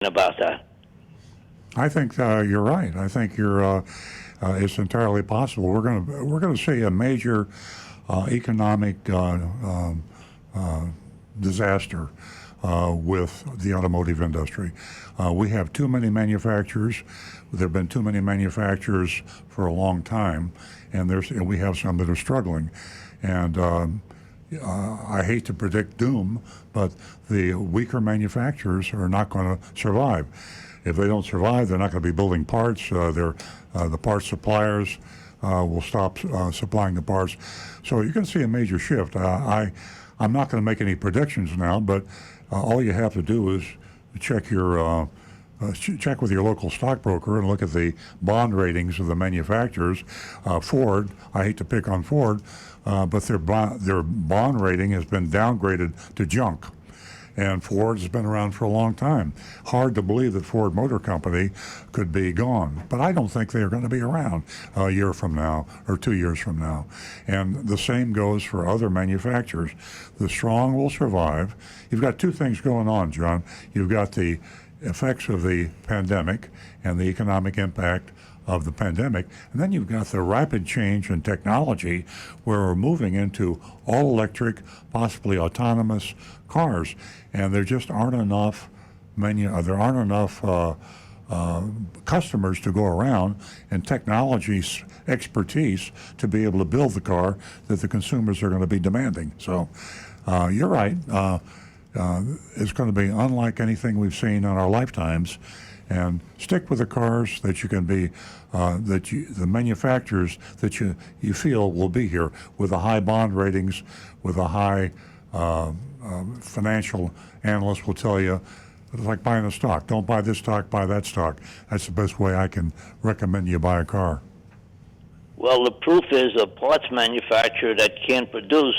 about that. I think you're right. I think it's entirely possible. We're gonna see a major economic disaster with the automotive industry. We have too many manufacturers. There have been too many manufacturers for a long time, and we have some that are struggling. And I hate to predict doom, but the weaker manufacturers are not going to survive. If they don't survive, they're not going to be building parts. The parts suppliers will stop supplying the parts. So you're going to see a major shift. I'm not going to make any predictions now, but all you have to do is check with your local stockbroker and look at the bond ratings of the manufacturers. Ford, I hate to pick on Ford, but their bond rating has been downgraded to junk. And Ford has been around for a long time. Hard to believe that Ford Motor Company could be gone. But I don't think they're going to be around a year from now or 2 years from now. And the same goes for other manufacturers. The strong will survive. You've got two things going on, John. You've got the effects of the pandemic and the economic impact of the pandemic. And then you've got the rapid change in technology where we're moving into all electric, possibly autonomous cars. And there just aren't enough customers to go around and technology expertise to be able to build the car that the consumers are going to be demanding. So you're right. It's going to be unlike anything we've seen in our lifetimes. And stick with the cars that you can be, the manufacturers that you feel will be here with the high bond ratings, with a high financial analyst will tell you, it's like buying a stock. Don't buy this stock, buy that stock. That's the best way I can recommend you buy a car. Well, the proof is a parts manufacturer that can't produce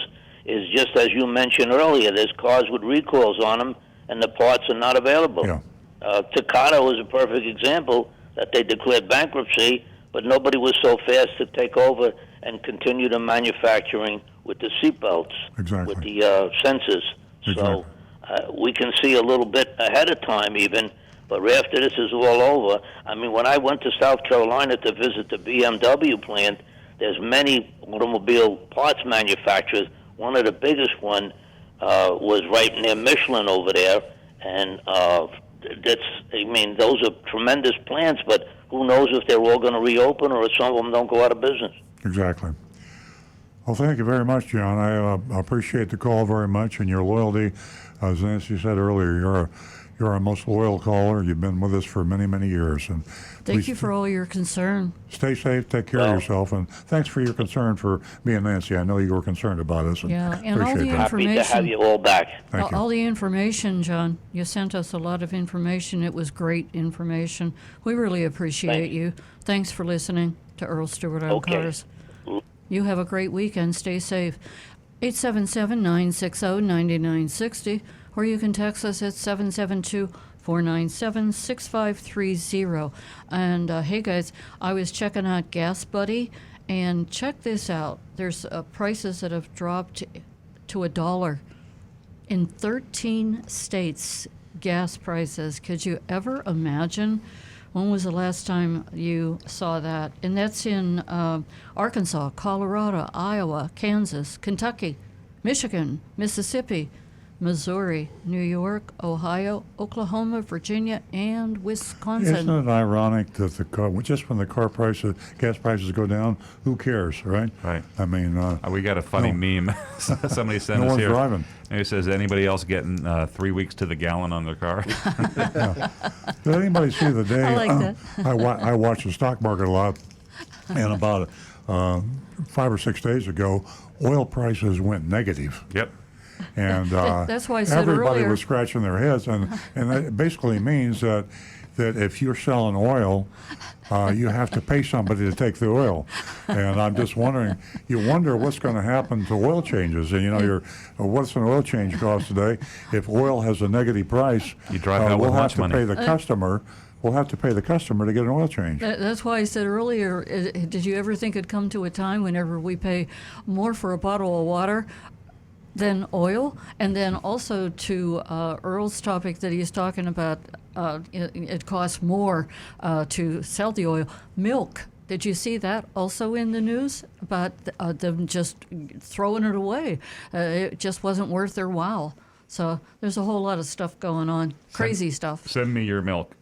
is just as you mentioned earlier. There's cars with recalls on them, and the parts are not available. Yeah. Takata was a perfect example that they declared bankruptcy, but nobody was so fast to take over and continue the manufacturing with the seatbelts, exactly. with the sensors. Exactly. So we can see a little bit ahead of time even, but after this is all over, I mean, when I went to South Carolina to visit the BMW plant, there's many automobile parts manufacturers. One of the biggest one was right near Michelin over there, and those are tremendous plants, but who knows if they're all going to reopen or if some of them don't go out of business. Exactly. Well, thank you very much, John. I appreciate the call very much and your loyalty. As Nancy said earlier, you're our most loyal caller. You've been with us for many, many years. And thank you for all your concern. Stay safe, take care of yourself, and thanks for your concern for me and Nancy. I know you were concerned about us. And and all the information. information. Happy to have you all back. Thank you. All the information, John. You sent us a lot of information. It was great information. We really appreciate you. Thanks for listening to Earl Stewart on Cars. You have a great weekend. Stay safe. 877-960-9960, or you can text us at 772-497-6530. And hey guys, I was checking out Gas Buddy, and check this out. There's prices that have dropped to $1 in 13 states. Gas prices. Could you ever imagine? When was the last time you saw that? And that's in Arkansas, Colorado, Iowa, Kansas, Kentucky, Michigan, Mississippi, Missouri, New York, Ohio, Oklahoma, Virginia, and Wisconsin. Isn't it ironic that just when the gas prices go down, who cares, right? Right. I mean, we got a funny meme. Somebody sent no us one's here. driving. And it says, anybody else getting 3 weeks to the gallon on their car? Yeah. Did anybody see the day? I like that. I watch the stock market a lot, and about 5 or 6 days ago, oil prices went negative. Yep. And that's why I said everybody earlier. was scratching their heads, and that basically means that if you're selling oil, you have to pay somebody to take the oil. And I'm just wondering, you wonder what's going to happen to oil changes. And what's an oil change cost today? If oil has a negative price, You drive out with we'll have lunch to money. pay the customer. We'll have to pay the customer to get an oil change. That's why I said earlier, did you ever think it'd come to a time whenever we pay more for a bottle of water than oil. And then also to Earl's topic that he's talking about, it costs more to sell the oil. Milk. Did you see that also in the news about them just throwing it away? It just wasn't worth their while. So there's a whole lot of stuff going on, crazy stuff. Send me your milk.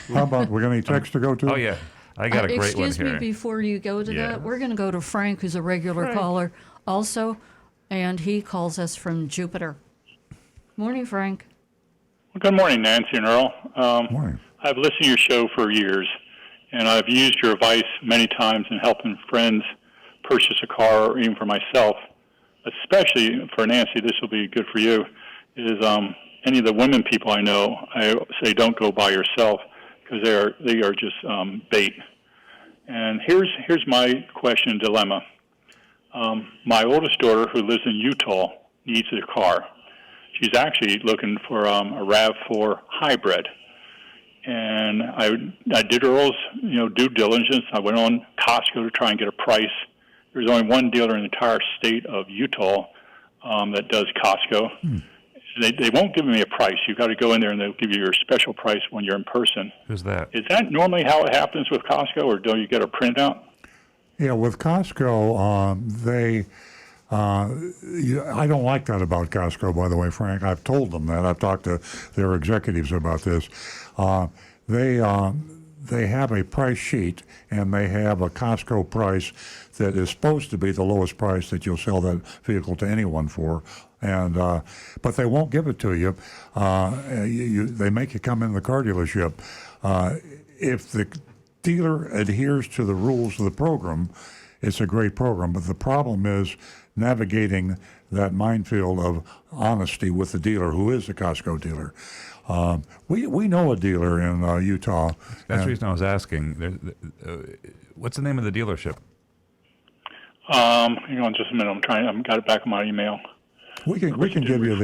How about, we got any text to go to? Oh, yeah. I got a great one Excuse here. me before you go to Yeah. that. We're going to go to Frank, who's a regular caller also, and he calls us from Jupiter. Morning, Frank. Well, good morning, Nancy and Earl. Morning. I've listened to your show for years, and I've used your advice many times in helping friends purchase a car, or even for myself. Especially for Nancy, this will be good for you, is any of the women people I know, I say don't go by yourself, because they are just bait. And here's my question and dilemma. My oldest daughter, who lives in Utah, needs a car. She's actually looking for a RAV4 hybrid. And I did Earl's due diligence. I went on Costco to try and get a price. There's only one dealer in the entire state of Utah that does Costco. They won't give me a price. You've got to go in there and they'll give you your special price when you're in person. Who's that? Is that normally how it happens with Costco, or do you get a printout? Yeah, with Costco, I don't like that about Costco, by the way, Frank. I've told them that. I've talked to their executives about this. They have a price sheet, and they have a Costco price that is supposed to be the lowest price that you'll sell that vehicle to anyone for. And but they won't give it to you. They make you come in the car dealership. If the dealer adheres to the rules of the program, it's a great program. But the problem is navigating that minefield of honesty with the dealer, who is a Costco dealer. We know a dealer in Utah. That's the reason I was asking. What's the name of the dealership? Hang on just a minute. I've got it back in my email. We can give you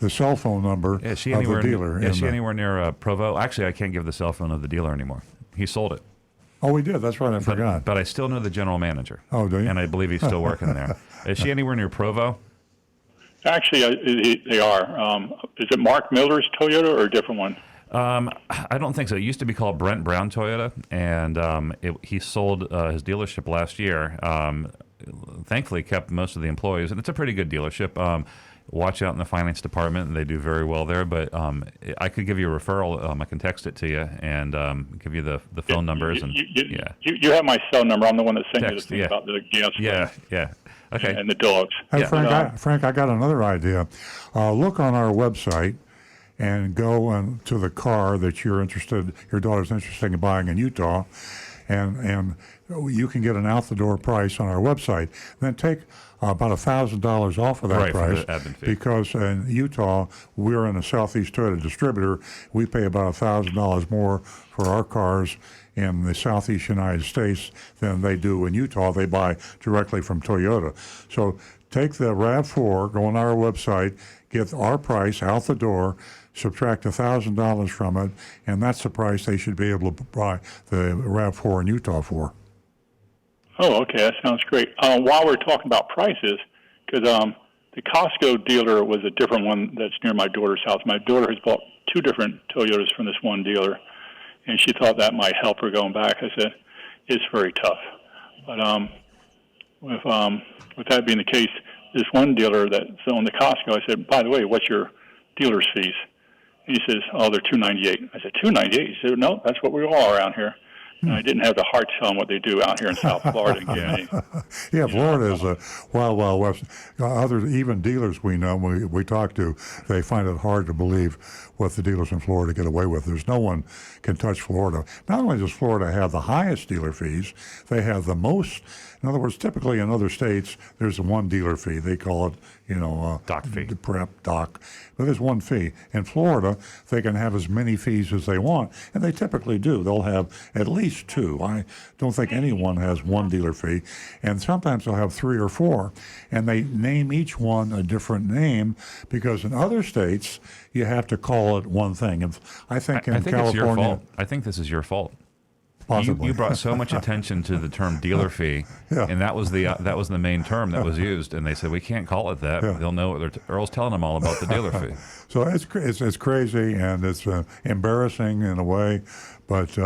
the cell phone number of the dealer. Is she anywhere near Provo? Actually, I can't give the cell phone of the dealer anymore. He sold it. Oh, we did. That's right. I forgot. But I still know the general manager. Oh, do you? And I believe he's still working there. Is she anywhere near Provo? Actually, they are. Is it Mark Miller's Toyota or a different one? I don't think so. It used to be called Brent Brown Toyota, and he sold his dealership last year. Thankfully, kept most of the employees, and it's a pretty good dealership. Watch out in the finance department, and they do very well there. But I could give you a referral. I can text it to you and give you the phone numbers. You have my cell number. I'm the one that sent you the thing about the gas. Yeah. Okay. And the dogs. Hey, Frank, I got another idea. Look on our website and go to the car that your daughter's interested in buying in Utah, and you can get an out-the-door price on our website. Then take about $1,000 off of that price, because in Utah, we're in a Southeast Toyota distributor. We pay about $1,000 more for our cars in the Southeast United States than they do in Utah. They buy directly from Toyota. So take the RAV4, go on our website, get our price out the door, subtract $1,000 from it, and that's the price they should be able to buy the RAV4 in Utah for. Oh, okay, that sounds great. While we're talking about prices, because the Costco dealer was a different one that's near my daughter's house. My daughter has bought 2 different Toyotas from this one dealer, and she thought that might help her going back. I said, it's very tough. But with that being the case, this one dealer that's on the Costco, I said, by the way, what's your dealer's fees? He says, oh, they're $298. I said, $298? He said, no, that's what we all are around here. And I didn't have the heart to tell them what they do out here in South Florida. Yeah, Florida is a wild, wild west. Even dealers we know, we talk to, they find it hard to believe what the dealers in Florida get away with. There's no one can touch Florida. Not only does Florida have the highest dealer fees, they have the most. In other words, typically in other states, there's one dealer fee. They call it, doc fee. Doc. But there's one fee. In Florida, they can have as many fees as they want, and they typically do. They'll have at least 2. I don't think anyone has one dealer fee, and sometimes they'll have 3 or 4, and they name each one a different name, because in other states, you have to call it one thing. And I think in California, it's your fault. I think this is your fault. Possibly. You brought so much attention to the term dealer fee, Yeah. and that was the main term that was used, and they said we can't call it that. Yeah. They'll know what Earl's telling them all about the dealer fee. So it's crazy, and it's embarrassing in a way, but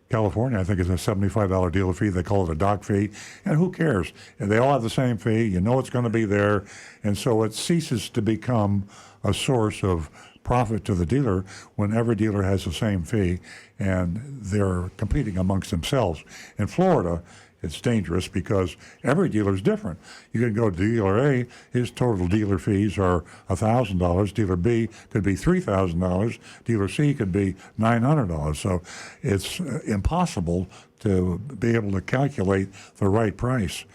California, I think, is a $75 dealer fee. They call it a dock fee, and who cares? And they all have the same fee. You know it's going to be there, and so it ceases to become a source of profit to the dealer when every dealer has the same fee, and they're competing amongst themselves. In Florida, it's dangerous because every dealer is different. You can go to dealer A, his total dealer fees are $1,000. Dealer B could be $3,000. Dealer C could be $900. So it's impossible to be able to calculate the right price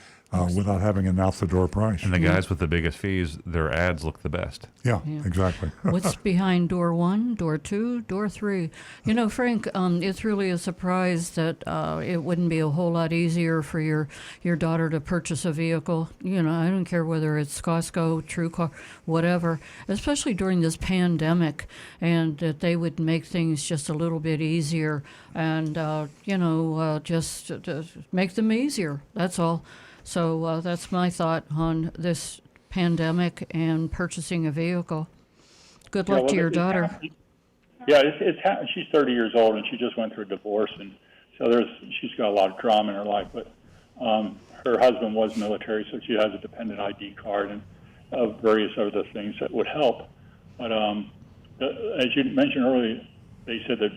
without having an out-the-door price. And the guys with the biggest fees, their ads look the best. Yeah, exactly. What's behind door 1, door 2, door 3? You know, Frank, it's really a surprise that it wouldn't be a whole lot easier for your daughter to purchase a vehicle. You know, I don't care whether it's Costco, TrueCar, whatever, especially during this pandemic, and that they would make things just a little bit easier and, just make them easier. That's all. So that's my thought on this pandemic and purchasing a vehicle. Good luck to your daughter. It's happened. She's 30 years old, and she just went through a divorce, and so she's got a lot of drama in her life. But her husband was military, so she has a dependent ID card and various other things that would help. But as you mentioned earlier, they said that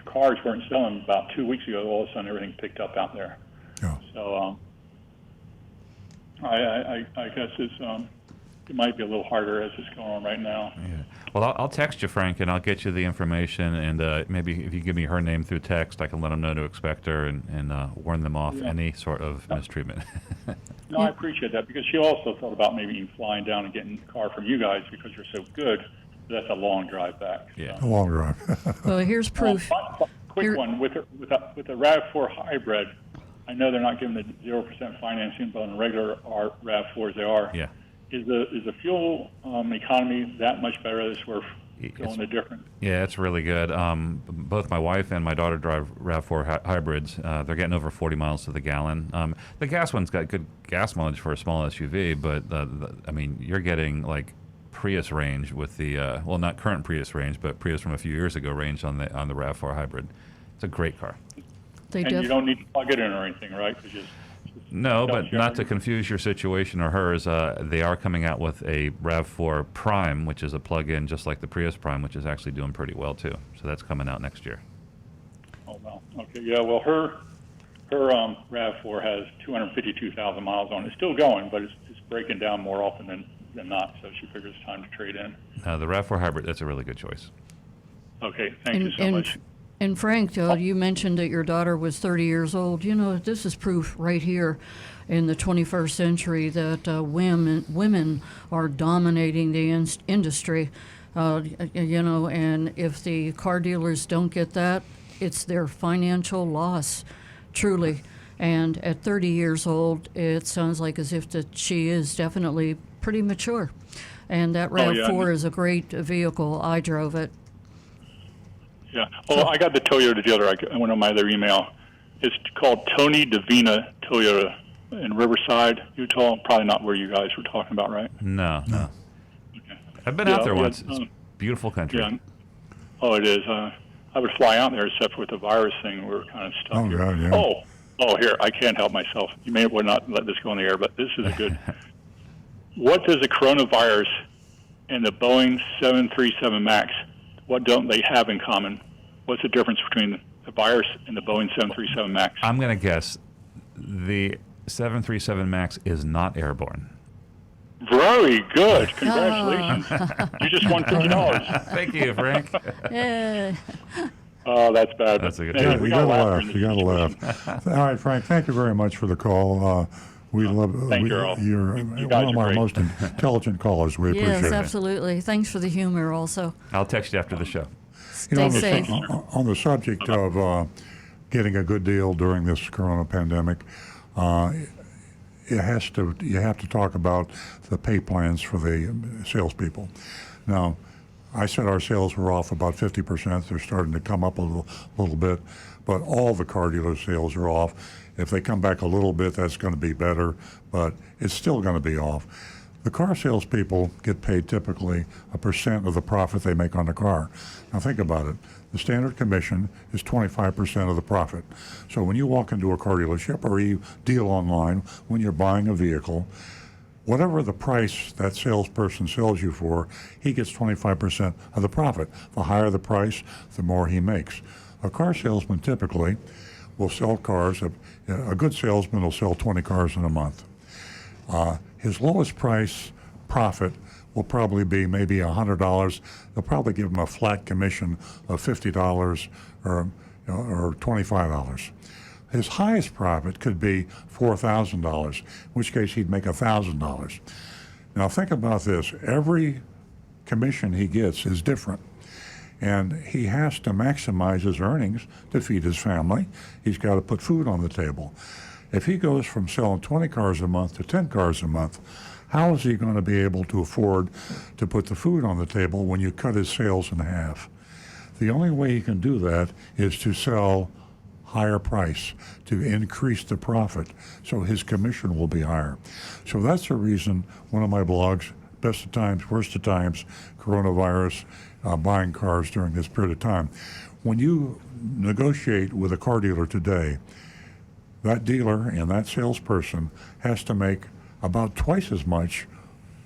cars weren't selling about 2 weeks ago. All of a sudden, everything picked up out there. Yeah. So I guess it might be a little harder as it's going on right now. Yeah. Well, I'll text you, Frank, and I'll get you the information. And maybe if you give me her name through text, I can let them know to expect her and warn them off any sort of mistreatment. No, I appreciate that because she also thought about maybe even flying down and getting a car from you guys because you're so good. That's a long drive back. Yeah, A long drive. Well, here's proof. Quick one with the RAV4 hybrid. I know they're not giving the 0% financing, but on the regular RAV4s they are. Yeah. Is the fuel economy that much better? That's worth going the difference. Yeah, it's really good. Both my wife and my daughter drive RAV4 hybrids. They're getting over 40 miles to the gallon. The gas one's got good gas mileage for a small SUV, but you're getting like Prius range with the not current Prius range, but Prius from a few years ago range on the RAV4 hybrid. It's a great car. And you don't need to plug it in or anything, right? No, but not to confuse your situation or hers, they are coming out with a RAV4 Prime, which is a plug-in just like the Prius Prime, which is actually doing pretty well too. So that's coming out next year. Oh, well. Okay, yeah, well, her RAV4 has 252,000 miles on it. It's still going, but it's breaking down more often than not, so she figures it's time to trade in. The RAV4 Hybrid, that's a really good choice. Okay, thank you so much. And Frank, you mentioned that your daughter was 30 years old. You know, this is proof right here in the 21st century that women are dominating the industry. And if the car dealers don't get that, it's their financial loss, truly. And at 30 years old, it sounds like as if that she is definitely pretty mature. And that RAV4 is a great vehicle. I drove it. Yeah. Oh, I got the Toyota dealer. I went on my other email. It's called Tony Davina Toyota in Riverside, Utah. Probably not where you guys were talking about, right? No. Okay. I've been out there once. It's beautiful country. Yeah. Oh, it is. I would fly out there, except with the virus thing. We're kind of stuck here. God, yeah. Oh, here. I can't help myself. You may well not let this go on the air, but this is a good. What does the coronavirus and the Boeing 737 MAX, what don't they have in common? What's the difference between the virus and the Boeing 737 MAX? I'm going to guess the 737 MAX is not airborne. Very good. Congratulations. You just won $50. Thank you, Frank. Oh, that's bad. That's a good Yeah, you got to laugh. You got to laugh. All right, Frank, thank you very much for the call. We love Thank you, Earl. You're You one guys of are our great. most intelligent callers. We appreciate it. Yes, absolutely. Thanks for the humor also. I'll text you after the show. Stay safe. On the subject of getting a good deal during this corona pandemic, you have to talk about the pay plans for the salespeople. Now, I said our sales were off about 50%. They're starting to come up a little bit, but all the car dealer sales are off. If they come back a little bit, that's going to be better, but it's still going to be off. The car salespeople get paid typically a percent of the profit they make on the car. Now think about it. The standard commission is 25% of the profit. So when you walk into a car dealership or you deal online when you're buying a vehicle, whatever the price that salesperson sells you for, he gets 25% of the profit. The higher the price, the more he makes. A car salesman typically will sell cars. A good salesman will sell 20 cars in a month. His lowest price profit will probably be maybe $100. They'll probably give him a flat commission of $50 or $25. His highest profit could be $4,000, in which case he'd make $1,000. Now think about this. Every commission he gets is different. And he has to maximize his earnings to feed his family. He's got to put food on the table. If he goes from selling 20 cars a month to 10 cars a month, how is he going to be able to afford to put the food on the table when you cut his sales in half? The only way he can do that is to sell higher price, to increase the profit, so his commission will be higher. So that's the reason one of my blogs, Best of Times, Worst of Times, Coronavirus, buying cars during this period of time. When you negotiate with a car dealer today, that dealer and that salesperson has to make about twice as much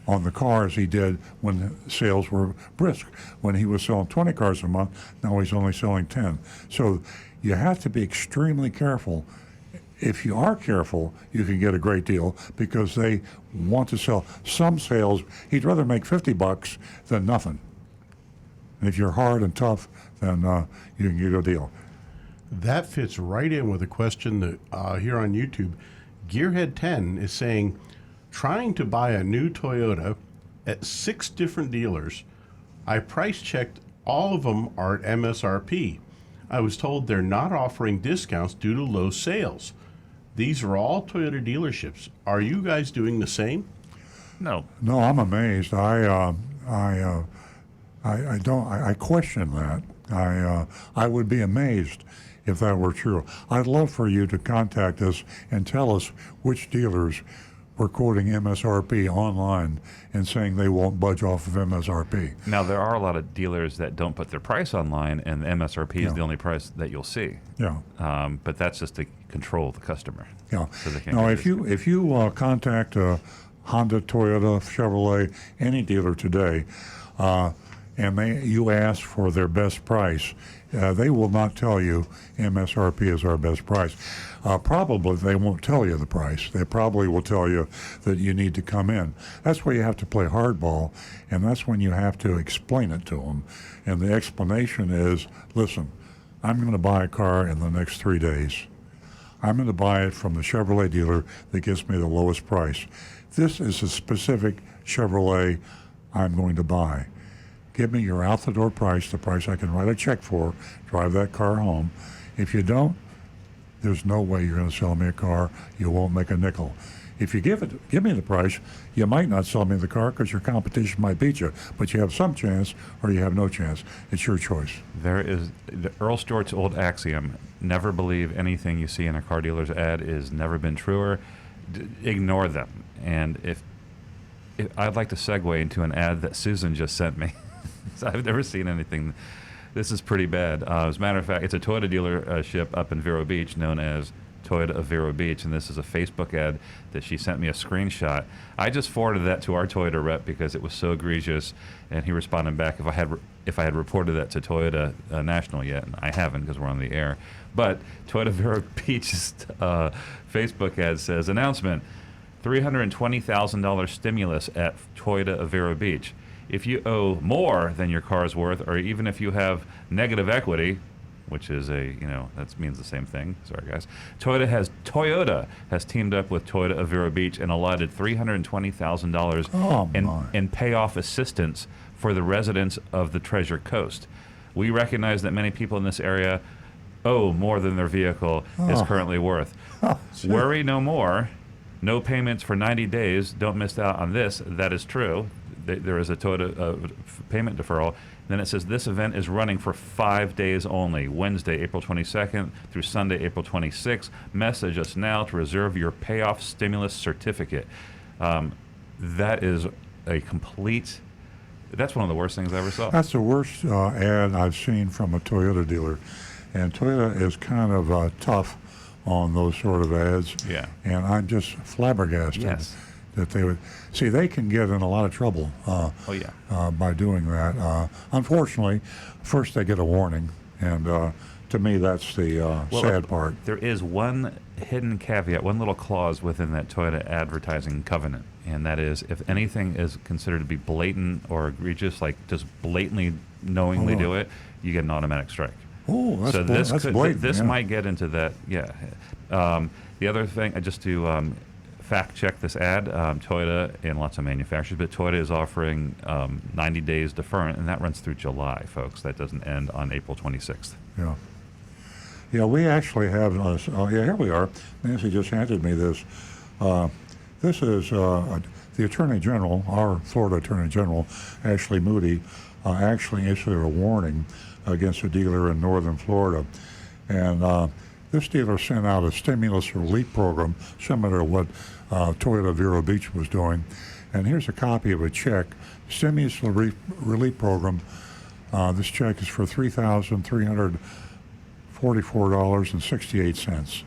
on the car as he did when sales were brisk. When he was selling 20 cars a month, now he's only selling 10. So you have to be extremely careful. If you are careful, you can get a great deal because they want to sell. Some sales, he'd rather make $50 than nothing. And if you're hard and tough, then you can get a deal. That fits right in with a question that here on YouTube. Gearhead 10 is saying, trying to buy a new Toyota at 6 different dealers. I price checked, all of them are at MSRP. I was told they're not offering discounts due to low sales. These are all Toyota dealerships. Are you guys doing the same? No. No, I'm amazed. I question that. I would be amazed if that were true. I'd love for you to contact us and tell us which dealers were quoting MSRP online and saying they won't budge off of MSRP. Now, there are a lot of dealers that don't put their price online, and the MSRP is the only price that you'll see. Yeah. But that's just to control the customer. Yeah. So they can't Now, get if you contact Honda, Toyota, Chevrolet, any dealer today, and you ask for their best price, they will not tell you MSRP is our best price. Probably they won't tell you the price. They probably will tell you that you need to come in. That's where you have to play hardball, and that's when you have to explain it to them. And the explanation is, listen, I'm going to buy a car in the next 3 days. I'm going to buy it from the Chevrolet dealer that gives me the lowest price. This is a specific Chevrolet I'm going to buy. Give me your out-the-door price, the price I can write a check for, drive that car home. If you don't, there's no way you're going to sell me a car. You won't make a nickel. If you give me the price, you might not sell me the car because your competition might beat you, but you have some chance or you have no chance. It's your choice. There is Earl Stewart's old axiom: never believe anything you see in a car dealer's ad is never been truer. Ignore them. And if I'd like to segue into an ad that Susan just sent me. I've never seen anything. This is pretty bad. As a matter of fact, it's a Toyota dealership up in Vero Beach known as Toyota of Vero Beach, and this is a Facebook ad that she sent me a screenshot. I just forwarded that to our Toyota rep because it was so egregious, and he responded back if I had reported that to Toyota National yet, and I haven't because we're on the air. But Toyota Vero Beach's Facebook ad says, announcement, $320,000 stimulus at Toyota of Vero Beach. If you owe more than your car is worth, or even if you have negative equity, which is that means the same thing. Sorry, guys. Toyota has teamed up with Toyota of Vero Beach and allotted $320,000 in payoff assistance for the residents of the Treasure Coast. We recognize that many people in this area owe more than their vehicle is currently worth. Worry no more. No payments for 90 days. Don't miss out on this. That is true. there is a Toyota payment deferral. Then it says this event is running for 5 days only, Wednesday, April 22nd through Sunday, April 26th. Message us now to reserve your payoff stimulus certificate. That is a complete. That's one of the worst things I ever saw. That's the worst ad I've seen from a Toyota dealer. And Toyota is kind of tough on those sort of ads. Yeah. And I'm just flabbergasted Yes. that they would. See, they can get in a lot of trouble by doing that. Unfortunately, first they get a warning. And to me, that's the sad part. There is one hidden caveat, one little clause within that Toyota advertising covenant, and that is if anything is considered to be blatant or egregious, like just blatantly knowingly do it, you get an automatic strike. Oh, that's So that's blatant. this yeah. might get into that. Yeah. The other thing, just to fact check this ad, Toyota and lots of manufacturers, but Toyota is offering 90 days deferment, and that runs through July, folks. That doesn't end on April 26th. Yeah. Yeah, we actually have. Here we are. Nancy just handed me this. This is the Attorney General, our Florida Attorney General, Ashley Moody, actually issued a warning against a dealer in northern Florida. And this dealer sent out a stimulus relief program similar to what Toyota Vero Beach was doing. And here's a copy of a check. Stimulus relief program. This check is for $3,344.68.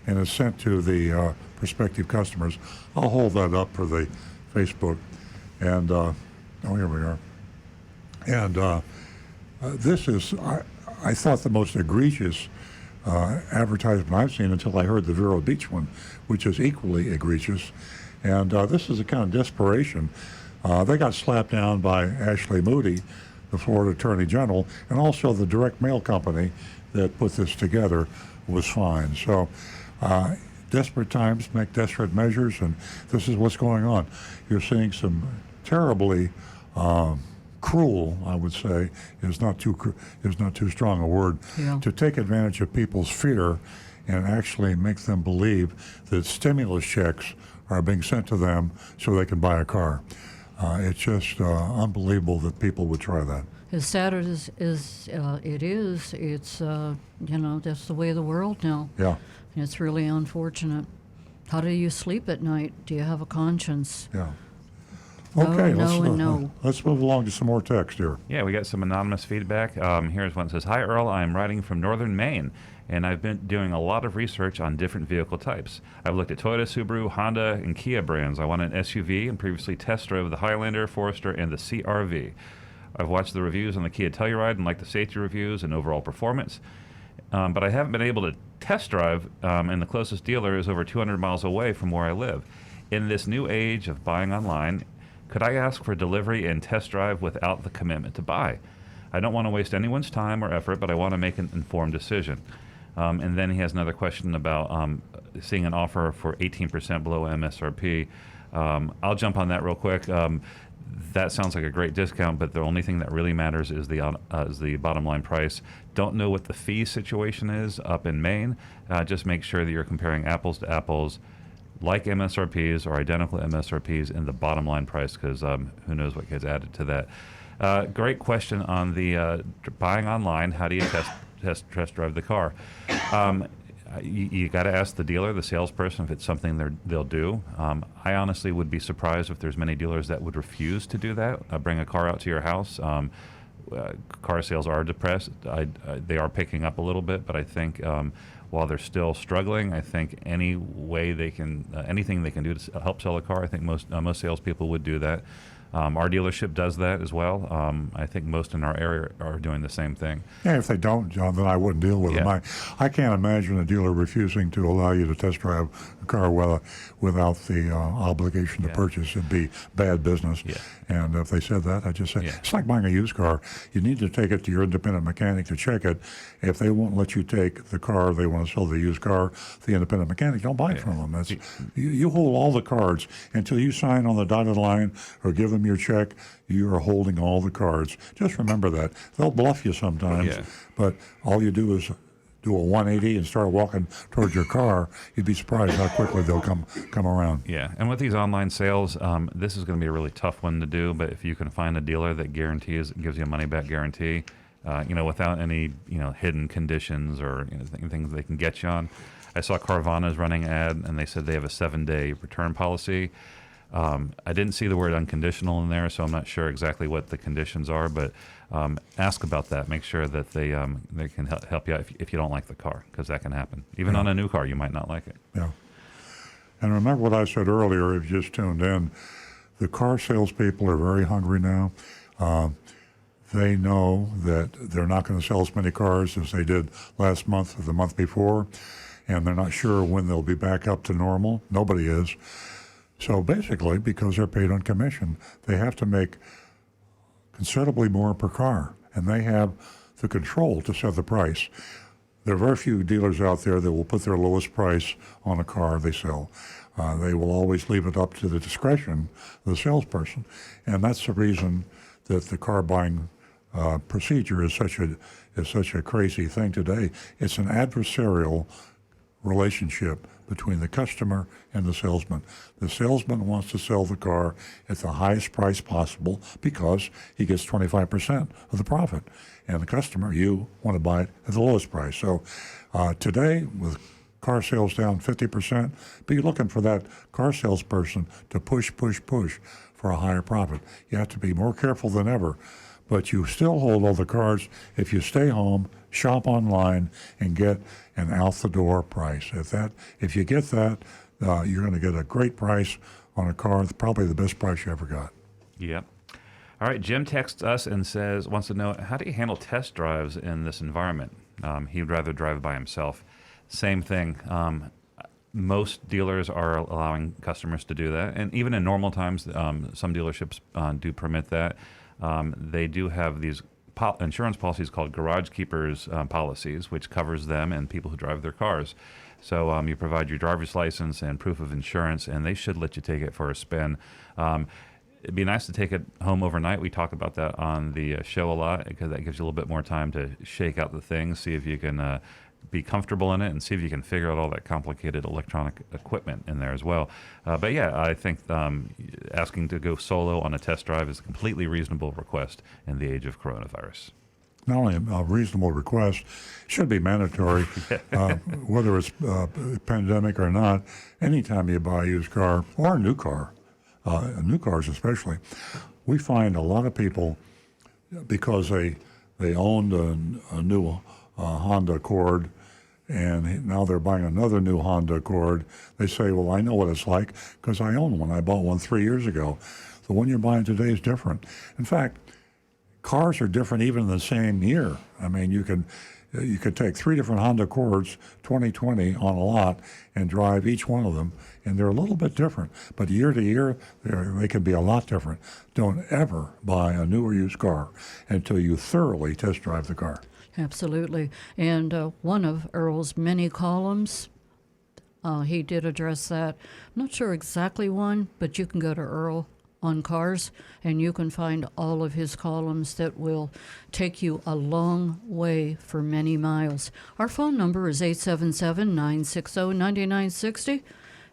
And it's sent to the prospective customers. I'll hold that up for the Facebook. And, here we are. And this is, I thought, the most egregious advertisement I've seen until I heard the Vero Beach one, which is equally egregious. And this is a kind of desperation. They got slapped down by Ashley Moody, the Florida Attorney General, and also the direct mail company that put this together was fined. So desperate times make desperate measures, and this is what's going on. You're seeing some terribly cruel, I would say, is not too strong a word, to take advantage of people's fear and actually make them believe that stimulus checks are being sent to them so they can buy a car. It's just unbelievable that people would try that. As sad as it is, it's that's the way of the world now. Yeah. It's really unfortunate. How do you sleep at night? Do you have a conscience? Yeah. No, Okay, no. Let's move along to some more text here. Yeah, we got some anonymous feedback. Here's one that says, "Hi, Earl. I'm writing from northern Maine, and I've been doing a lot of research on different vehicle types. I've looked at Toyota, Subaru, Honda, and Kia brands. I want an SUV and previously test drove the Highlander, Forester, and the CR-V. I've watched the reviews on the Kia Telluride and like the safety reviews and overall performance, but I haven't been able to test drive, and the closest dealer is over 200 miles away from where I live. In this new age of buying online, could I ask for delivery and test drive without the commitment to buy? I don't want to waste anyone's time or effort, but I want to make an informed decision." And then he has another question about seeing an offer for 18% below MSRP. I'll jump on that real quick. That sounds like a great discount, but the only thing that really matters is the bottom line price. Don't know what the fee situation is up in Maine. Just make sure that you're comparing apples to apples, like MSRPs or identical MSRPs in the bottom line price, because who knows what gets added to that. Great question on the buying online. How do you test drive the car? You got to ask the dealer, the salesperson, if it's something they'll do. I honestly would be surprised if there's many dealers that would refuse to do that, bring a car out to your house. Car sales are depressed. They are picking up a little bit, but I think while they're still struggling, I think anything they can do to help sell a car, I think most salespeople would do that. Our dealership does that as well. I think most in our area are doing the same thing. Yeah, if they don't, John, then I wouldn't deal with them. I can't imagine a dealer refusing to allow you to test drive a car without the obligation to purchase. It'd be bad business. Yeah. And if they said that, I just say, it's like buying a used car. You need to take it to your independent mechanic to check it. If they won't let you take the car, they want to sell the used car, the independent mechanic, don't buy it from them. That's, you hold all the cards until you sign on the dotted line or give them your check. You are holding all the cards. Just remember that. They'll bluff you sometimes, but all you do is do a 180 and start walking towards your car, you'd be surprised how quickly they'll come around. Yeah, and with these online sales, this is going to be a really tough one to do. But if you can find a dealer that gives you a money back guarantee, without any hidden conditions or things they can get you on. I saw Carvana's running an ad, and they said they have a 7-day return policy. I didn't see the word unconditional in there, so I'm not sure exactly what the conditions are. But ask about that. Make sure that they can help you out if you don't like the car, because that can happen. Even on a new car, you might not like it. Yeah. And remember what I said earlier, if you just tuned in, the car salespeople are very hungry now. They know that they're not going to sell as many cars as they did last month or the month before, and they're not sure when they'll be back up to normal. Nobody is. So basically, because they're paid on commission, they have to make considerably more per car, and they have the control to set the price. There are very few dealers out there that will put their lowest price on a car they sell. They will always leave it up to the discretion of the salesperson, and that's the reason that the car buying procedure is such a crazy thing today. It's an adversarial relationship between the customer and the salesman. The salesman wants to sell the car at the highest price possible because he gets 25% of the profit. And the customer, you want to buy it at the lowest price. So today, with car sales down 50%, be looking for that car salesperson to push for a higher profit. You have to be more careful than ever. But you still hold all the cars if you stay home, shop online, and get an out-the-door price. If you get that, you're going to get a great price on a car, probably the best price you ever got. Yep. All right, Jim texts us and wants to know, how do you handle test drives in this environment? He'd rather drive by himself. Same thing. Most dealers are allowing customers to do that. And even in normal times, some dealerships do permit that. They do have these insurance policies called garage keepers policies, which covers them and people who drive their cars. So you provide your driver's license and proof of insurance, and they should let you take it for a spin. It'd be nice to take it home overnight. We talk about that on the show a lot, because that gives you a little bit more time to shake out the things, see if you can be comfortable in it, and see if you can figure out all that complicated electronic equipment in there as well. But yeah, I think asking to go solo on a test drive is a completely reasonable request in the age of coronavirus. Not only a reasonable request, should be mandatory, whether it's pandemic or not. Anytime you buy a used car or a new car, new cars especially, we find a lot of people, because they owned a new Honda Accord, and now they're buying another new Honda Accord. They say, well, I know what it's like because I own one. I bought one 3 years ago. The one you're buying today is different. In fact, cars are different even in the same year. I mean, you could take 3 different Honda Accords 2020 on a lot and drive each one of them, and they're a little bit different. But year to year, they can be a lot different. Don't ever buy a new or used car until you thoroughly test drive the car. Absolutely. And one of Earl's many columns, he did address that. I'm not sure exactly one, but you can go to Earl on cars, and you can find all of his columns that will take you a long way for many miles. Our phone number is 877-960-9960,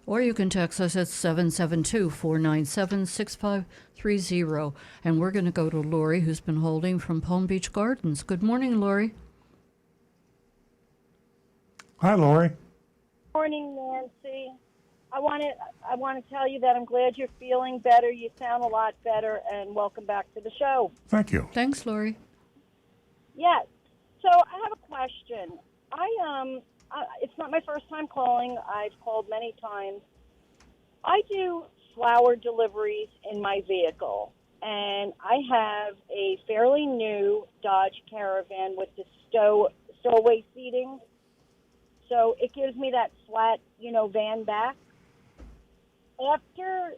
or you can text us at 772-497-6530. And we're going to go to Lori, who's been holding from Palm Beach Gardens. Good morning, Lori. Hi, Lori. Morning, Nancy. I want to tell you that I'm glad you're feeling better. You sound a lot better, and welcome back to the show. Thank you. Thanks, Lori. Yes. So I have a question. It's not my first time calling. I've called many times. I do flower deliveries in my vehicle, and I have a fairly new Dodge Caravan with the stowaway seating. So it gives me that flat, van back. After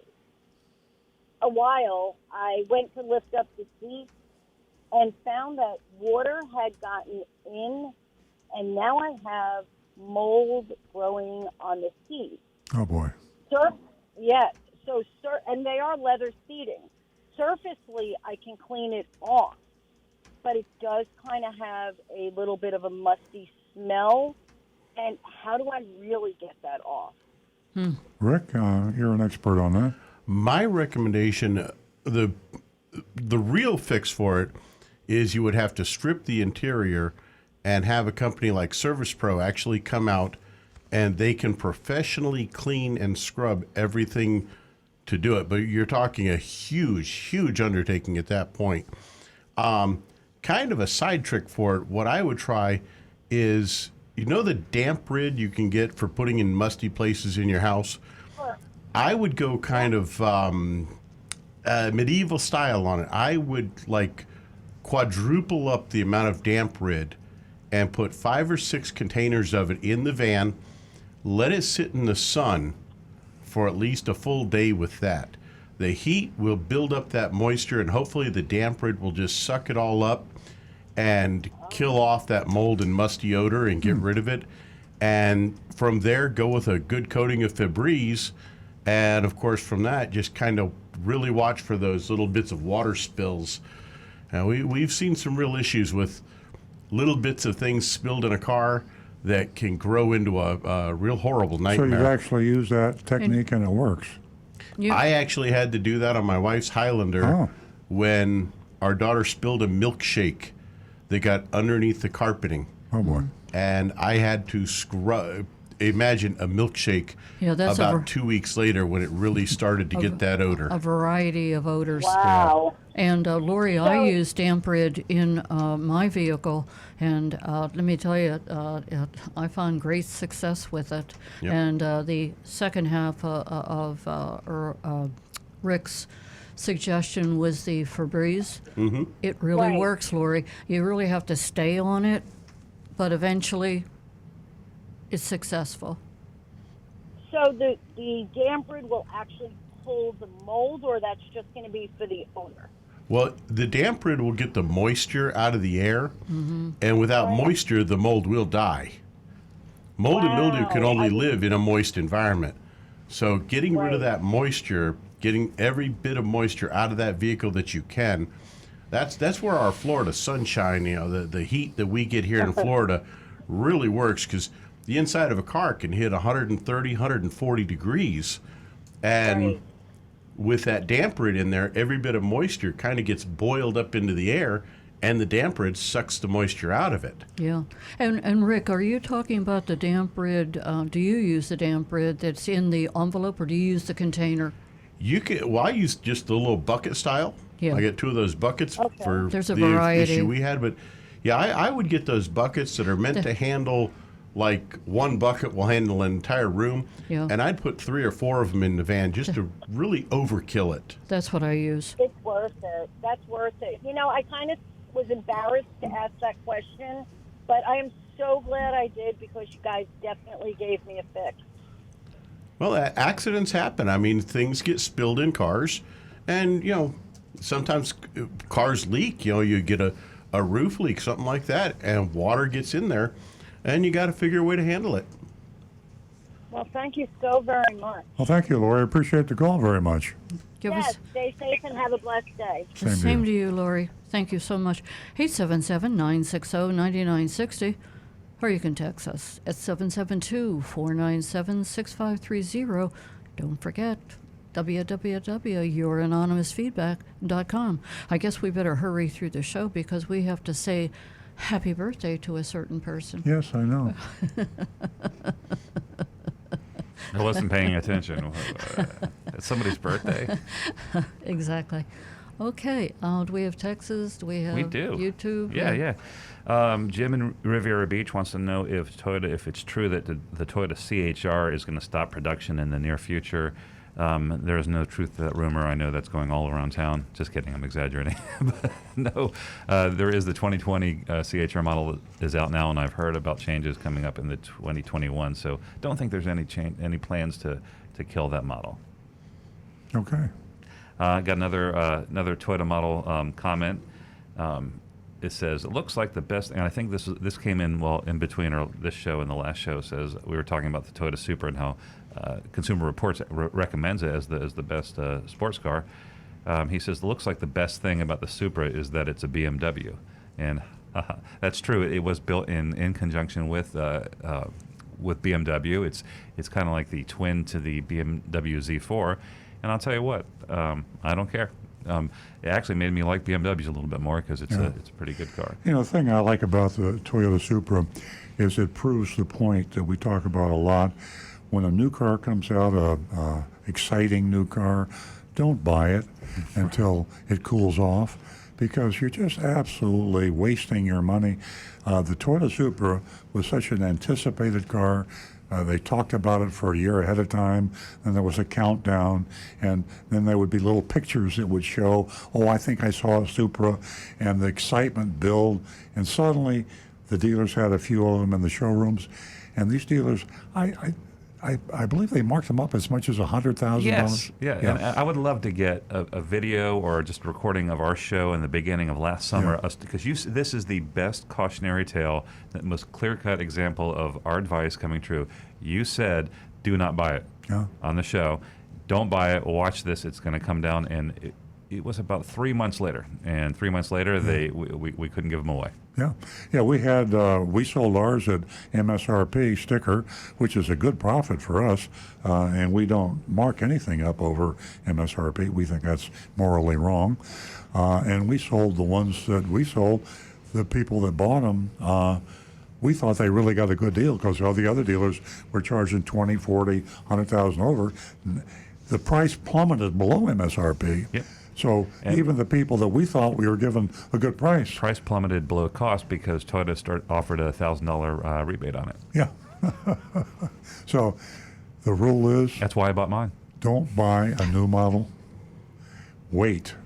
a while, I went to lift up the seat and found that water had gotten in, and now I have mold growing on the seat. Oh, boy. And they are leather seating. Surfacely, I can clean it off, but it does kind of have a little bit of a musty smell, and how do I really get that off? Rick, you're an expert on that. My recommendation, the real fix for it is you would have to strip the interior and have a company like Service Pro actually come out, and they can professionally clean and scrub everything to do it. But you're talking a huge undertaking at that point. Kind of a side trick for it, what I would try is, you know, the damp rid you can get for putting in musty places in your house? I would go kind of medieval style on it. I would like quadruple up the amount of damp rid and put 5 or 6 containers of it in the van, let it sit in the sun for at least a full day with that. The heat will build up that moisture, and hopefully the damp rid will just suck it all up and kill off that mold and musty odor and get rid of it. And from there, go with a good coating of Febreze. And of course, from that, just kind of really watch for those little bits of water spills. Now, we've seen some real issues with little bits of things spilled in a car that can grow into a real horrible So nightmare. you've actually used that technique and it works. I actually had to do that on my wife's Highlander when our daughter spilled a milkshake that got underneath the carpeting. Oh, boy. And I had to scrub. Imagine a milkshake that's about 2 weeks later when it really started to get that odor. A variety of odors. Wow. And Lori, I use damp rid in my vehicle, and let me tell you, I found great success with it. Yep. And the second half of Rick's suggestion was the Febreze. Mm-hmm. It really Right. works, Lori. You really have to stay on it, but eventually it's successful. So the damp rid will actually pull the mold, or that's just going to be for the owner? Well, the damp rid will get the moisture out of the air, and without moisture, the mold will die. Mold and mildew can only live in a moist environment. So getting rid of that moisture, getting every bit of moisture out of that vehicle that you can, that's where our Florida sunshine, you know, the heat that we get here in Florida really works, because the inside of a car can hit 130, 140 degrees. And Right. with that damp rid in there, every bit of moisture kind of gets boiled up into the air, and the damp rid sucks the moisture out of it. Yeah. And Rick, are you talking about the damp rid? Do you use the damp rid that's in the envelope, or do you use the container? You can. Well, I use just the little bucket style. Yeah. I get 2 of those buckets for There's a the variety. issue we had. But yeah, I would get those buckets that are meant to handle, like one bucket will handle an entire room. Yeah. And I'd put 3 or 4 of them in the van just to really overkill it. That's what I use. It's worth it. That's worth it. You know, I kind of was embarrassed to ask that question, but I am so glad I did, because you guys definitely gave me a fix. Well, accidents happen. I mean, things get spilled in cars, and, you know, sometimes cars leak. You know, you get a roof leak, something like that, and water gets in there, and you got to figure a way to handle it. Well, thank you so very much. Well, thank you, Lori. I appreciate the call very much. Give Yes, us stay safe and have a blessed day. Same to you. to you, Lori. Thank you so much. 877-960-9960. Or you can text us at 772-497-6530. Don't forget, www.youranonymousfeedback.com. I guess we better hurry through the show, because we have to say happy birthday to a certain person. Yes, I know. I wasn't paying attention. It's somebody's birthday. Exactly. Okay. Do we have Texas? Do we have We do. YouTube? Yeah. Jim in Riviera Beach wants to know if it's true that the Toyota CHR is going to stop production in the near future. There is no truth to that rumor. I know that's going all around town. Just kidding. I'm exaggerating. But no, there is the 2020 CHR model is out now, and I've heard about changes coming up in the 2021. So don't think there's any plans to kill that model. Okay. Got another Toyota model comment. It says, it looks like the best, and I think this came in in between this show and the last show. Says we were talking about the Toyota Supra and how Consumer Reports recommends it as the best sports car. He says, it looks like the best thing about the Supra is that it's a BMW. And That's true. It was built in conjunction with BMW. It's kind of like the twin to the BMW Z4, and I'll tell you what, I don't care. It actually made me like BMWs a little bit more because it's a pretty good car. You know, the thing I like about the Toyota Supra is it proves the point that we talk about a lot. When a new car comes out, a exciting new car, don't buy it until it cools off, because you're just absolutely wasting your money. The Toyota Supra was such an anticipated car. They talked about it for a year ahead of time, and there was a countdown, and then there would be little pictures that would show, oh, I think I saw a Supra, and the excitement built, and suddenly the dealers had a few of them in the showrooms, and these dealers, I believe they marked them up as much as $100,000. Yes, yeah. And I would love to get a video or just a recording of our show in the beginning of last summer, because this is the best cautionary tale, the most clear-cut example of our advice coming true. You said, do not buy it on the show. Don't buy it. Watch this. It's going to come down. And it was about 3 months later. And 3 months later, we couldn't give them away. Yeah. We sold ours at MSRP sticker, which is a good profit for us, and we don't mark anything up over MSRP. We think that's morally wrong, and we sold the ones that we sold. The people that bought them, we thought they really got a good deal, because all the other dealers were charging 20, 40, 100,000 over. The price plummeted below MSRP. Yep. So even the people that we thought we were giving a good price. Price plummeted below cost because Toyota offered a $1,000 rebate on it. Yeah. So the rule is... That's why I bought mine. Don't buy a new model. Wait.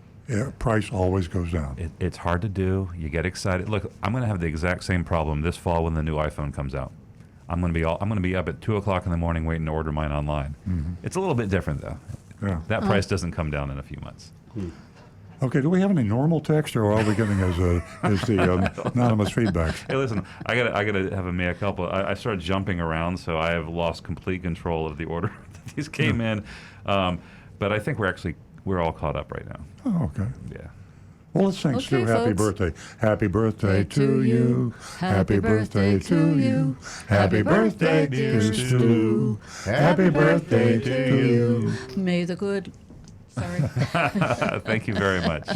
Price always goes down. It's hard to do. You get excited. Look, I'm going to have the exact same problem this fall when the new iPhone comes out. I'm going to be up at 2:00 in the morning waiting to order mine online. Mm-hmm. It's a little bit different, though. Yeah. That price doesn't come down in a few months. Okay, do we have any normal text, or all we getting is the anonymous feedback? Hey, listen, I gotta have a mea culpa. I started jumping around, so I have lost complete control of the order that these came in. But I think we're all caught up right now. Oh, okay. Yeah. Well, let's sing Stu happy birthday. Happy birthday to you. Happy birthday to you. Happy birthday, dear Stu. Happy birthday to you. May the good... Sorry. Thank you very much.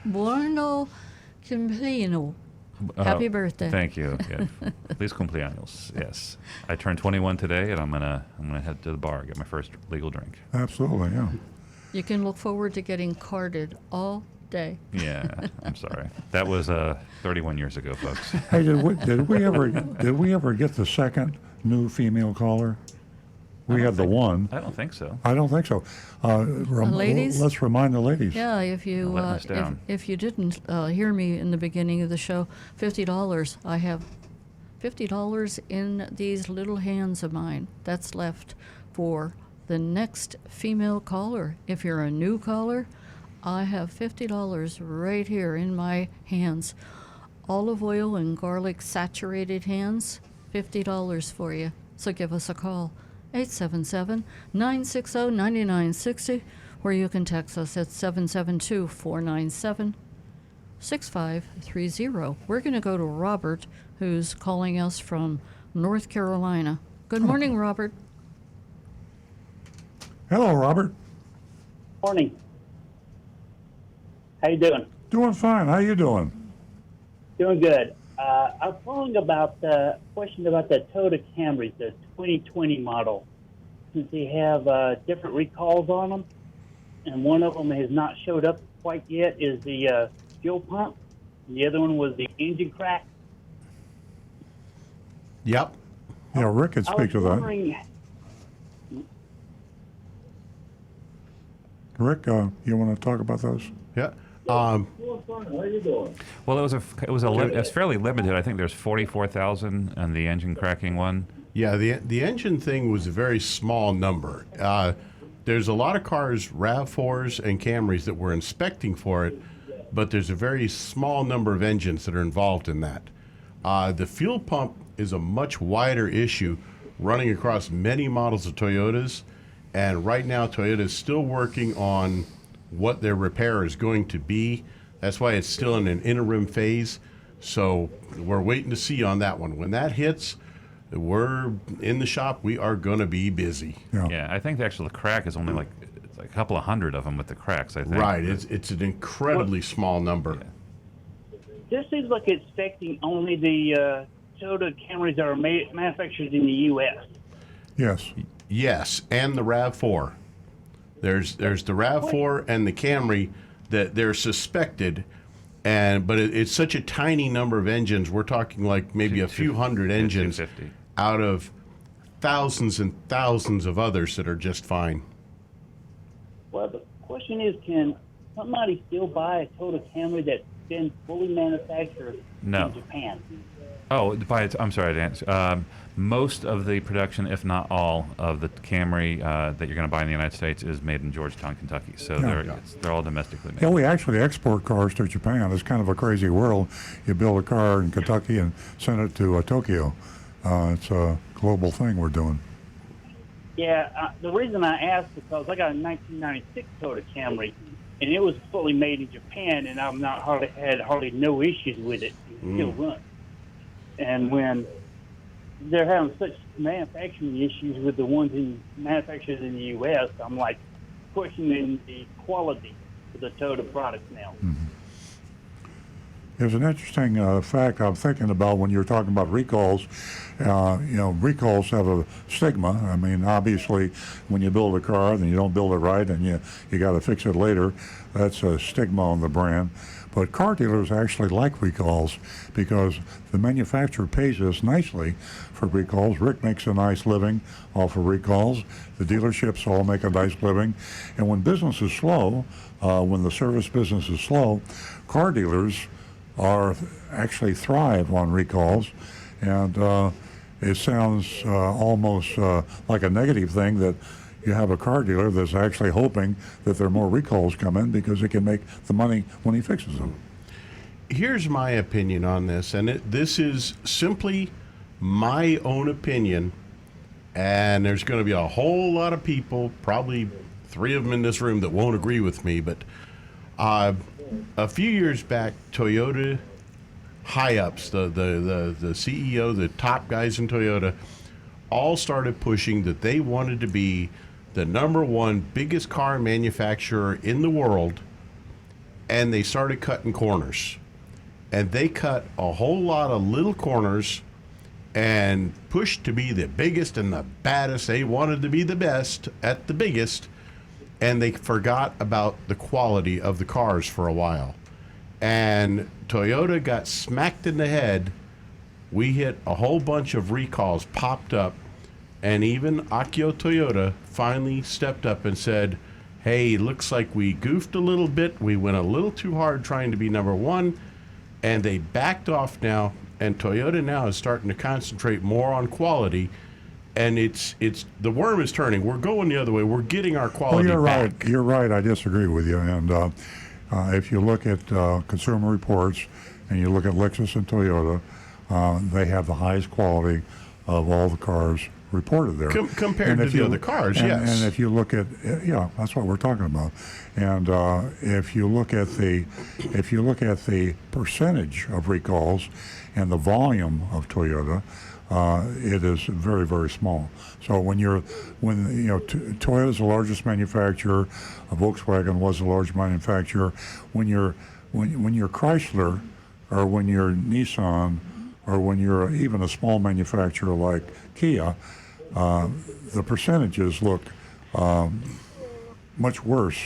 Buono cumpleaños. Happy birthday. Thank you. Yeah. Feliz cumpleaños. Yes. I turned 21 today, and I'm gonna head to the bar, get my first legal drink. Absolutely, yeah. You can look forward to getting carded all day. Yeah, I'm sorry. That was 31 years ago, folks. Hey, did we ever get the second new female caller? We had the one. I don't think so. I don't think so. Ladies? Let's remind the ladies. Yeah, if you if you didn't hear me in the beginning of the show, $50. I have $50 in these little hands of mine. That's left for the next female caller. If you're a new caller, I have $50 right here in my hands. Olive oil and garlic saturated hands, $50 for you. So give us a call. 877-960-9960, or you can text us at 772-497-6530. We're going to go to Robert, who's calling us from North Carolina. Good morning, Robert. Hello, Robert. Morning. How you doing? Doing fine. How you doing? Doing good. I'm calling about the question about the Toyota Camrys, the 2020 model, since they have different recalls on them, and one of them has not showed up quite yet is the fuel pump, and the other one was the engine crack. Yep. Yeah, Rick could speak to that. Rick, you want to talk about those? Yeah. How are you doing? Well, it was fairly limited. I think there's 44,000 on the engine cracking one. Yeah, the engine thing was a very small number. There's a lot of cars, RAV4s and Camrys, that we're inspecting for it, but there's a very small number of engines that are involved in that. The fuel pump is a much wider issue, running across many models of Toyotas, and right now Toyota is still working on what their repair is going to be. That's why it's still in an interim phase. So we're waiting to see on that one. When that hits, we're in the shop. We are going to be busy. Yeah, I think actually the crack is only like it's like a couple of hundred of them with the cracks, I think. Right. It's an incredibly small number. Yeah. This seems like it's affecting only the Toyota Camrys that are manufactured in the U.S. Yes. Yes, and the RAV4. There's the RAV4 and the Camry that they're suspected, but it's such a tiny number of engines. We're talking like maybe a few hundred engines 250. out of thousands and thousands of others that are just fine. Well, the question is, can somebody still buy a Toyota Camry that's been fully manufactured No. in Japan? Oh, I'm sorry to answer. Most of the production, if not all, of the Camry that you're going to buy in the United States is made in Georgetown, Kentucky. So they're all domestically made. Yeah, we actually export cars to Japan. It's kind of a crazy world. You build a car in Kentucky and send it to Tokyo. It's a global thing we're doing. Yeah, the reason I asked because I got a 1996 Toyota Camry, and it was fully made in Japan, and I've had hardly no issues with it. It still runs. And when they're having such manufacturing issues with the ones manufactured in the U.S., I'm like questioning the quality of the Toyota products now. Mm-hmm. There's an interesting fact I'm thinking about when you're talking about recalls. Recalls have a stigma. I mean, obviously, when you build a car, then you don't build it right, and you got to fix it later. That's a stigma on the brand. But car dealers actually like recalls because the manufacturer pays us nicely for recalls. Rick makes a nice living off of recalls. The dealerships all make a nice living. And when business is slow, when the service business is slow, car dealers actually thrive on recalls. And it sounds almost like a negative thing that you have a car dealer that's actually hoping that there are more recalls come in because he can make the money when he fixes them. Here's my opinion on this, and this is simply my own opinion, and there's going to be a whole lot of people, probably 3 of them in this room, that won't agree with me, but a few years back, Toyota high-ups, the CEO, the top guys in Toyota, all started pushing that they wanted to be the #1 biggest car manufacturer in the world, and they started cutting corners. And they cut a whole lot of little corners and pushed to be the biggest and the baddest. They wanted to be the best at the biggest, and they forgot about the quality of the cars for a while. And Toyota got smacked in the head. We hit a whole bunch of recalls popped up, and even Akio Toyota finally stepped up and said, hey, looks like we goofed a little bit. We went a little too hard trying to be #1, and they backed off now, and Toyota now is starting to concentrate more on quality, and it's the worm is turning. We're going the other way. We're getting our quality you're back. Right. You're right. I disagree with you. And if you look at Consumer Reports and you look at Lexus and Toyota, they have the highest quality of all the cars reported there. Compared to the other cars, yes. And if you look at, that's what we're talking about. And if you look at the percentage of recalls and the volume of Toyota, it is very, very small. So Toyota is the largest manufacturer, Volkswagen was the largest manufacturer. When you're Chrysler, or when you're Nissan, or when you're even a small manufacturer like Kia, the percentages look much worse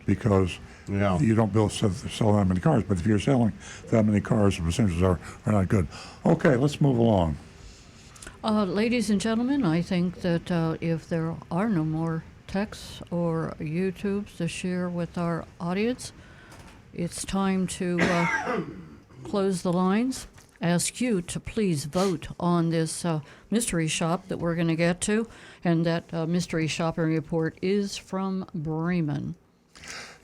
because you don't sell that many cars. But if you're selling that many cars, the percentages are not good. Okay, let's move along. Ladies and gentlemen, I think that if there are no more texts or YouTubes to share with our audience, it's time to close the lines. Ask you to please vote on this mystery shop that we're going to get to, and that mystery shopping report is from Bremen.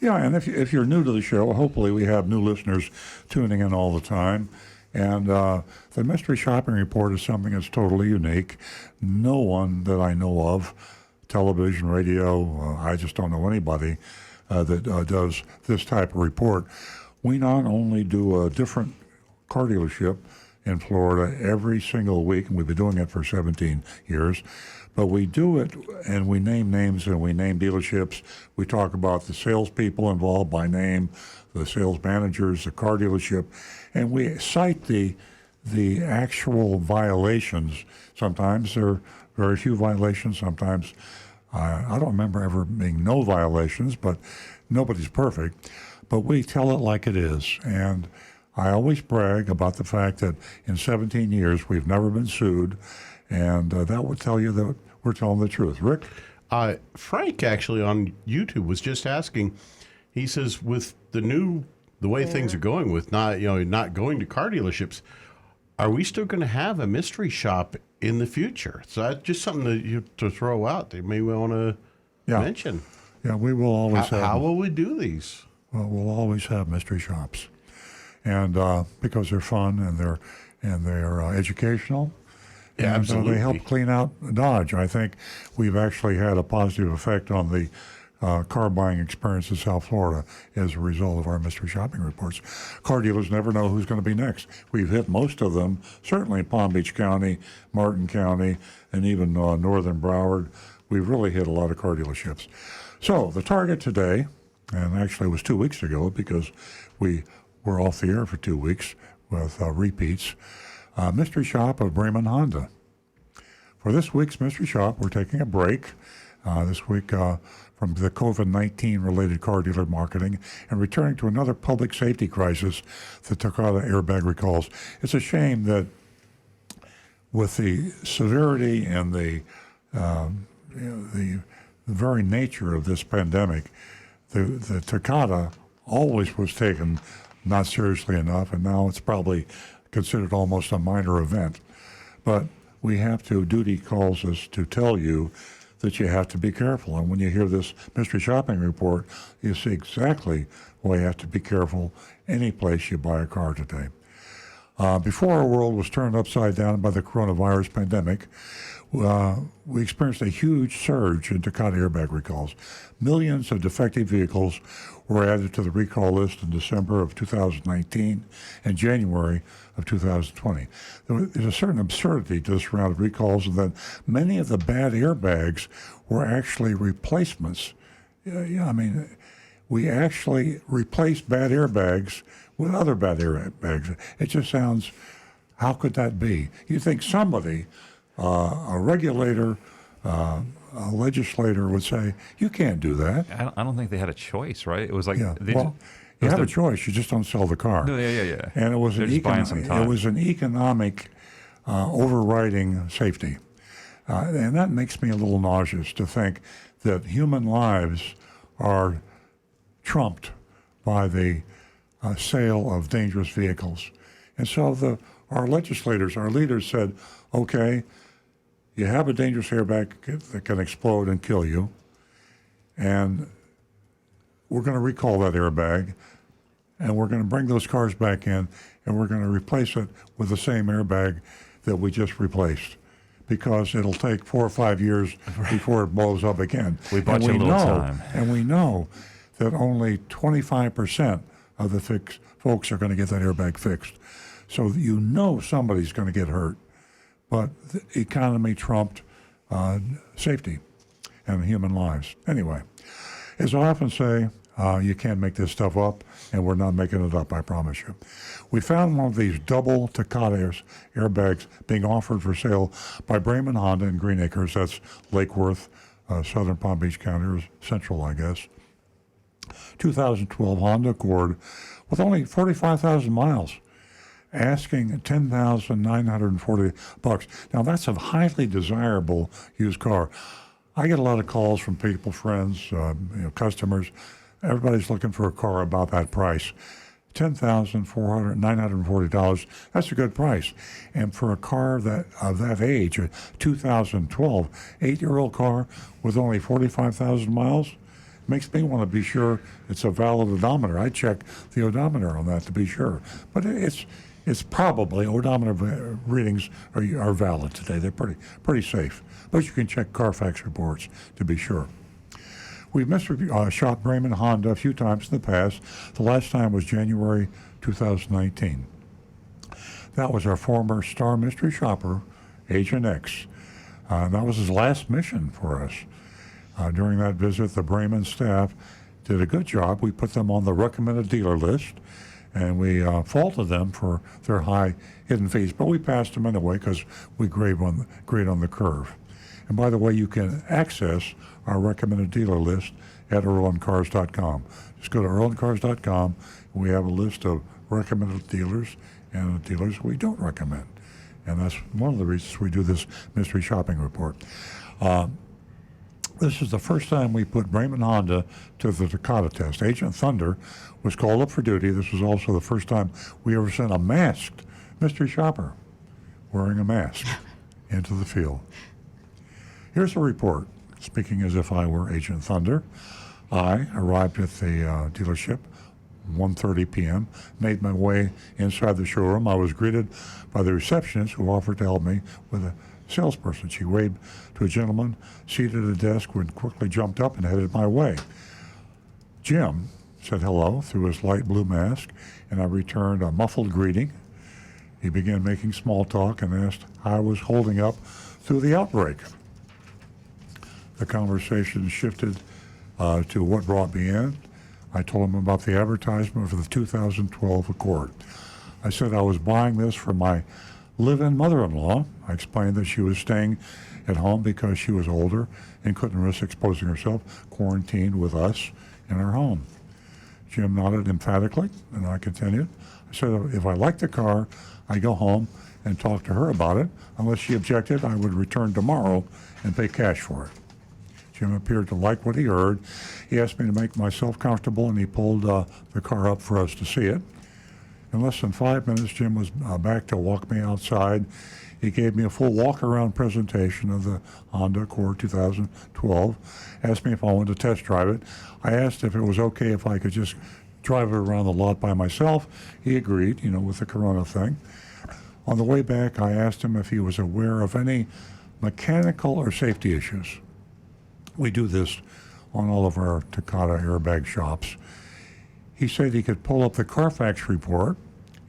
Yeah, and if you're new to the show, hopefully we have new listeners tuning in all the time. And the mystery shopping report is something that's totally unique. No one that I know of, television, radio, I just don't know anybody that does this type of report. We not only do a different car dealership in Florida every single week, and we've been doing it for 17 years. But we do it, and we name names and we name dealerships. We talk about the salespeople involved by name, the sales managers, the car dealership, and we cite the actual violations. Sometimes there are very few violations. Sometimes I don't remember ever being no violations, but nobody's perfect. But we tell it like it is, and I always brag about the fact that in 17 years we've never been sued, and that would tell you that we're telling the truth. Rick? Frank actually on YouTube was just asking. He says, with the way things are going with not going to car dealerships, are we still going to have a mystery shop in the future? So that's just something to throw out. They may want to mention. Yeah, we will always have. How will we do these? Well, we'll always have mystery shops, and because they're fun and they're educational. Yeah, and absolutely. They help clean out Dodge. I think we've actually had a positive effect on the car buying experience in South Florida as a result of our mystery shopping reports. Car dealers never know who's going to be next. We've hit most of them, certainly in Palm Beach County, Martin County, and even northern Broward. We've really hit a lot of car dealerships. So the target today, and actually it was 2 weeks ago because we were off the air for 2 weeks with repeats, Mystery Shop of Bremen Honda. For this week's Mystery Shop, we're taking a break this week from the COVID-19 related car dealer marketing and returning to another public safety crisis, the Takata airbag recalls. It's a shame that with the severity and the very nature of this pandemic, the Takata always was taken not seriously enough, and now it's probably considered almost a minor event. But we have to, duty calls us to tell you that you have to be careful. And when you hear this mystery shopping report, you see exactly why you have to be careful any place you buy a car today. Before our world was turned upside down by the coronavirus pandemic, we experienced a huge surge in Takata airbag recalls. Millions of defective vehicles were added to the recall list in December of 2019 and January of 2020. There's a certain absurdity to this round of recalls, and that many of the bad airbags were actually replacements. I mean, we actually replaced bad airbags with other bad airbags. It just sounds, how could that be? You think somebody, a regulator, a legislator would say, you can't do that. I don't think they had a choice, right? It was like, you have a choice. You just don't sell the car. No, yeah. And it was It was an economic overriding safety, and that makes me a little nauseous to think that human lives are trumped by the sale of dangerous vehicles. And so our legislators, our leaders said, okay, you have a dangerous airbag that can explode and kill you, and we're going to recall that airbag, and we're going to bring those cars back in, and we're going to replace it with the same airbag that we just replaced, because it'll take 4 or 5 years before it blows up again. We bought you a little time. And we know that only 25% of the folks are going to get that airbag fixed. So you know somebody's going to get hurt. But the economy trumped safety and human lives. Anyway, as I often say, you can't make this stuff up, and we're not making it up, I promise you. We found one of these double Takata airbags being offered for sale by Bremen Honda in Green Acres. That's Lake Worth, southern Palm Beach County, or central, I guess. 2012 Honda Accord with only 45,000 miles, asking $10,940. Now, that's a highly desirable used car. I get a lot of calls from people, friends, customers. Everybody's looking for a car about that price. $10,940. That's a good price. And for a car of that age, a 2012 8-year-old car with only 45,000 miles, makes me want to be sure it's a valid odometer. I check the odometer on that to be sure. But it's probably, odometer readings are valid today. They're pretty safe. But you can check Carfax reports to be sure. We've shopped Bremen Honda a few times in the past. The last time was January 2019. That was our former star mystery shopper, Agent X. That was his last mission for us. During that visit, the Bremen staff did a good job. We put them on the recommended dealer list, and we faulted them for their high hidden fees, but we passed them anyway because we grade on the curve. And by the way, you can access our recommended dealer list at earlandcars.com. Just go to earlandcars.com, and we have a list of recommended dealers and the dealers we don't recommend. And that's one of the reasons we do this mystery shopping report. This is the first time we put Bremen Honda to the Takata test. Agent Thunder was called up for duty. This was also the first time we ever sent a masked mystery shopper wearing a mask into the field. Here's a report, speaking as if I were Agent Thunder. I arrived at the dealership 1:30 p.m., made my way inside the showroom. I was greeted by the receptionist who offered to help me with a salesperson. She waved to a gentleman seated at a desk and quickly jumped up and headed my way. Jim said hello through his light blue mask, and I returned a muffled greeting. He began making small talk and asked how I was holding up through the outbreak. The conversation shifted to what brought me in. I told him about the advertisement for the 2012 Accord. I said I was buying this for my live-in mother-in-law. I explained that she was staying at home because she was older and couldn't risk exposing herself, quarantined with us in our home. Jim nodded emphatically, and I continued. I said if I liked the car, I'd go home and talk to her about it. Unless she objected, I would return tomorrow and pay cash for it. Jim appeared to like what he heard. He asked me to make myself comfortable, and he pulled the car up for us to see it. In less than 5 minutes, Jim was back to walk me outside. He gave me a full walk-around presentation of the Honda Accord 2012, asked me if I wanted to test drive it. I asked if it was okay if I could just drive it around the lot by myself. He agreed, with the Corona thing. On the way back, I asked him if he was aware of any mechanical or safety issues. We do this on all of our Takata airbag shops. He said he could pull up the Carfax report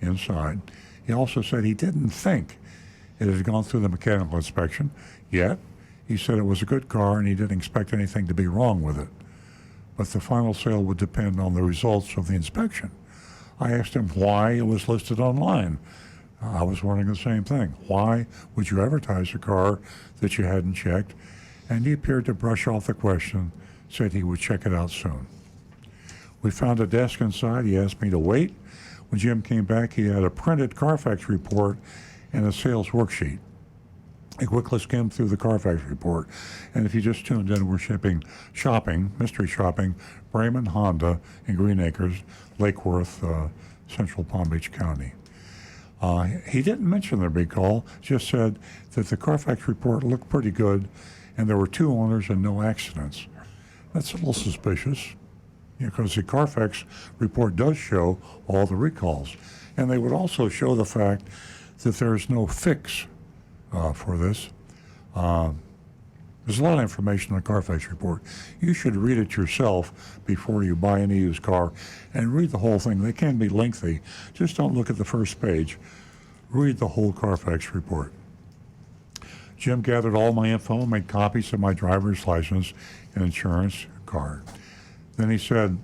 inside. He also said he didn't think it had gone through the mechanical inspection yet. He said it was a good car and he didn't expect anything to be wrong with it. But the final sale would depend on the results of the inspection. I asked him why it was listed online. I was wondering the same thing. Why would you advertise a car that you hadn't checked? And he appeared to brush off the question, said he would check it out soon. We found a desk inside. He asked me to wait. When Jim came back, he had a printed Carfax report and a sales worksheet. I quickly skimmed through the Carfax report, and if you just tuned in, we're mystery shopping, Bremen Honda in Green Acres, Lake Worth, Central Palm Beach County. He didn't mention the recall, just said that the Carfax report looked pretty good, and there were 2 owners and no accidents. That's a little suspicious, because the Carfax report does show all the recalls. And they would also show the fact that there's no fix for this. There's a lot of information in the Carfax report. You should read it yourself before you buy any used car, and read the whole thing. They can be lengthy. Just don't look at the first page. Read the whole Carfax report. Jim gathered all my info and made copies of my driver's license and insurance card. Then he said,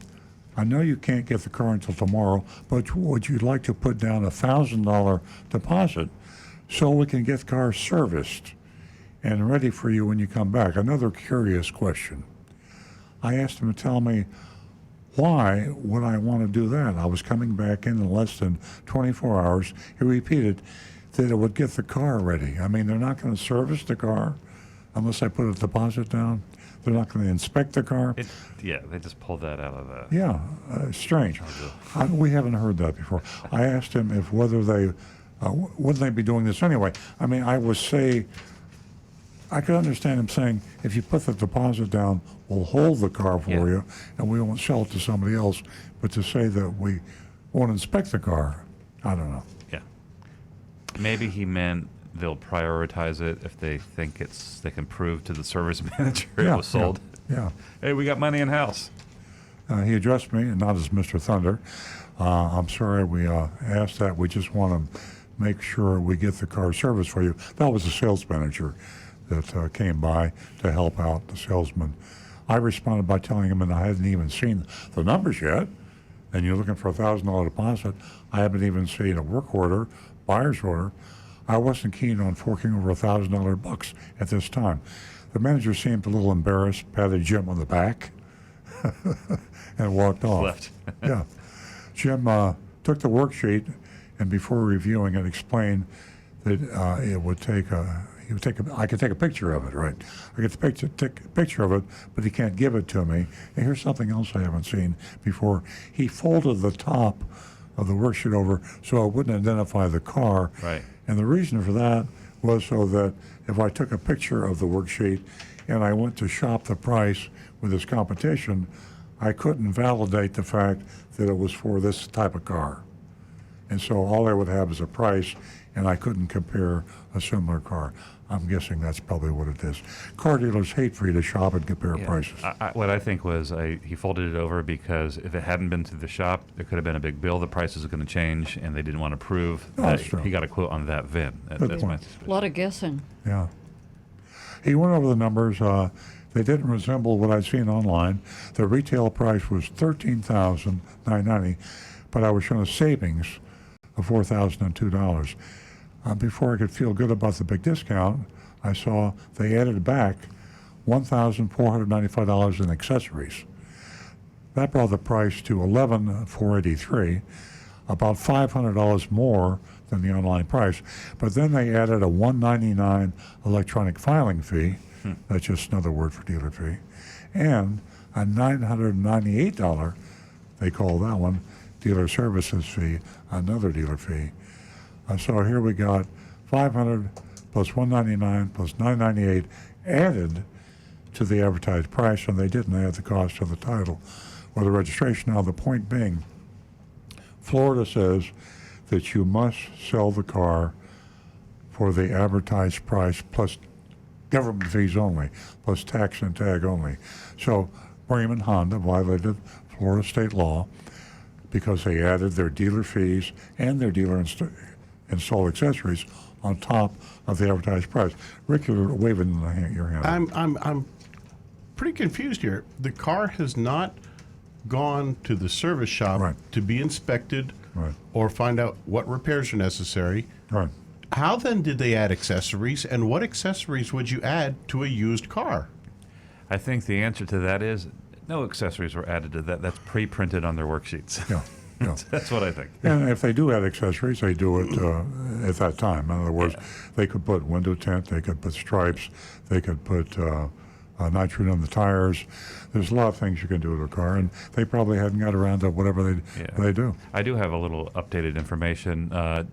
I know you can't get the car until tomorrow, but would you like to put down a $1,000 deposit so we can get the car serviced and ready for you when you come back? Another curious question. I asked him to tell me why would I want to do that. I was coming back in less than 24 hours. He repeated that it would get the car ready. I mean, they're not going to service the car unless I put a deposit down. They're not going to inspect the car. They just pulled that out of the... Yeah, strange. We haven't heard that before. I asked him if whether they, wouldn't they be doing this anyway? I mean, I could understand him saying, if you put the deposit down, we'll hold the car for you and we won't sell it to somebody else. But to say that we won't inspect the car, I don't know. Yeah. Maybe he meant they'll prioritize it if they think they can prove to the service manager it was sold. Yeah. Hey, we got money in house. He addressed me, and not as Mr. Thunder. I'm sorry we asked that. We just want to make sure we get the car serviced for you. That was the sales manager that came by to help out the salesman. I responded by telling him, and I hadn't even seen the numbers yet, and you're looking for a $1,000 deposit. I haven't even seen a work order, buyer's order. I wasn't keen on forking over $1,000 bucks at this time. The manager seemed a little embarrassed, patted Jim on the back, and walked off. Left. Yeah. Jim took the worksheet, and before reviewing it, explained that I could take a picture of it, right? I could take a picture of it, but he can't give it to me. And here's something else I haven't seen before. He folded the top of the worksheet over so it wouldn't identify the car. Right. And the reason for that was so that if I took a picture of the worksheet and I went to shop the price with his competition, I couldn't validate the fact that it was for this type of car. And so all I would have is a price, and I couldn't compare a similar car. I'm guessing that's probably what it is. Car dealers hate for you to shop and compare prices. What I think was he folded it over because if it hadn't been to the shop, there could have been a big bill. The prices are going to change, and they didn't want to prove that he got a quote on that VIN. That's my suspicion. A lot of guessing. Yeah. He went over the numbers. They didn't resemble what I'd seen online. The retail price was $13,990, but I was shown a savings of $4,002. Before I could feel good about the big discount, I saw they added back $1,495 in accessories. That brought the price to $11,483, about $500 more than the online price. But then they added a $199 electronic filing fee, that's just another word for dealer fee, and a $998, they call that one, dealer services fee, another dealer fee. So here we got 500 plus 199 plus 998 added to the advertised price, and they didn't add the cost of the title or the registration. Now the point being, Florida says that you must sell the car for the advertised price plus government fees only, plus tax and tag only. So Bremen Honda violated Florida state law because they added their dealer fees and their dealer installed accessories on top of the advertised price. Rick, you're waving your hand. I'm pretty confused here. The car has not gone to the service shop to be inspected or find out what repairs are necessary. Right. How then did they add accessories, and what accessories would you add to a used car? I think the answer to that is no accessories were added to that. That's pre-printed on their worksheets. Yeah. Yeah. That's what I think. And if they do add accessories, they do it at that time. In other words, they could put window tint, they could put stripes, they could put nitrogen on the tires. There's a lot of things you can do to a car, and they probably hadn't got around to whatever they do. I do have a little updated information.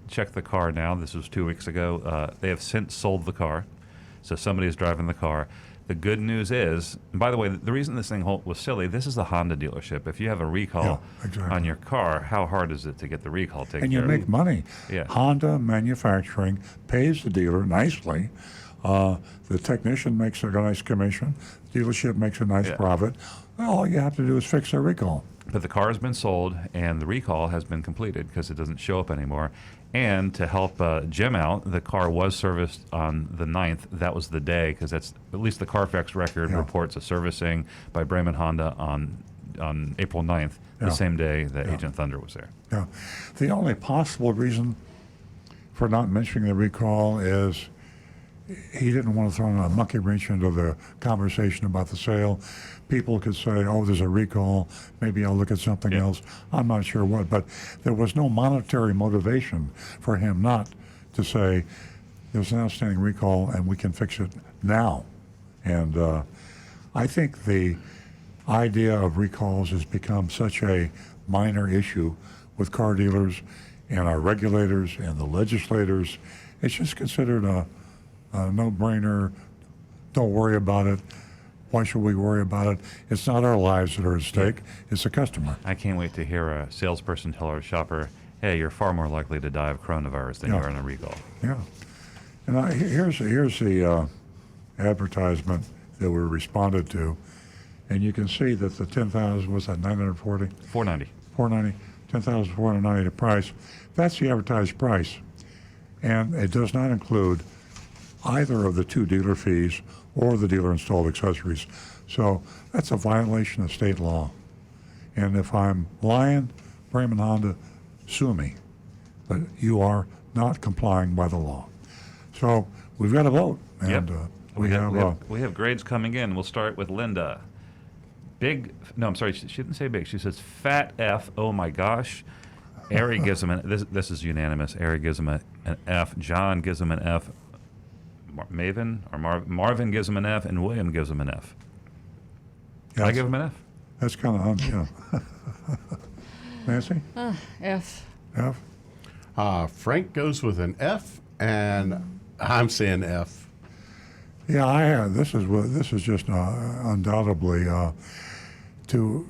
Check the car now. This was 2 weeks ago. They have since sold the car, so somebody is driving the car. The good news is, and by the way, the reason this thing was silly, this is the Honda dealership. If you have a recall on your car, how hard is it to get the recall taken care of? And you make money. Yeah. Honda manufacturing pays the dealer nicely. The technician makes a nice commission. The dealership makes a nice profit. Well, all you have to do is fix their recall. But the car has been sold, and the recall has been completed because it doesn't show up anymore. And to help Jim out, the car was serviced on the 9th. That was the day, because that's at least the Carfax record reports a servicing by Bremen Honda on April 9th, the same day that Agent Thunder was there. Yeah. The only possible reason for not mentioning the recall is he didn't want to throw a monkey wrench into the conversation about the sale. People could say, oh, there's a recall, maybe I'll look at something else. I'm not sure what, but there was no monetary motivation for him not to say, there's an outstanding recall and we can fix it now. And I think the idea of recalls has become such a minor issue with car dealers and our regulators and the legislators. It's just considered a no-brainer. Don't worry about it. Why should we worry about it? It's not our lives that are at stake. It's the customer. I can't wait to hear a salesperson tell our shopper, hey, you're far more likely to die of coronavirus than you are in a recall. Yeah. And here's the advertisement that we responded to. And you can see that the 10,000 was at 940? 490. 490, 10,490 price. That's the advertised price. And it does not include either of the 2 dealer fees or the dealer installed accessories. So that's a violation of state law. And if I'm lying, Bremen Honda, sue me. But you are not complying by the law. So we've got to vote. And we have grades coming in. We'll start with Linda. Big, no, I'm sorry, she didn't say big. She says fat F, oh my gosh. Ari gives him this is unanimous. Ari gives him an F. John gives him an F. Marvin gives him an F, and William gives him an F. Yeah, I give him an F. That's kind of, Nancy? F. F? Frank goes with an F, and I'm saying F. Yeah, this is just undoubtedly to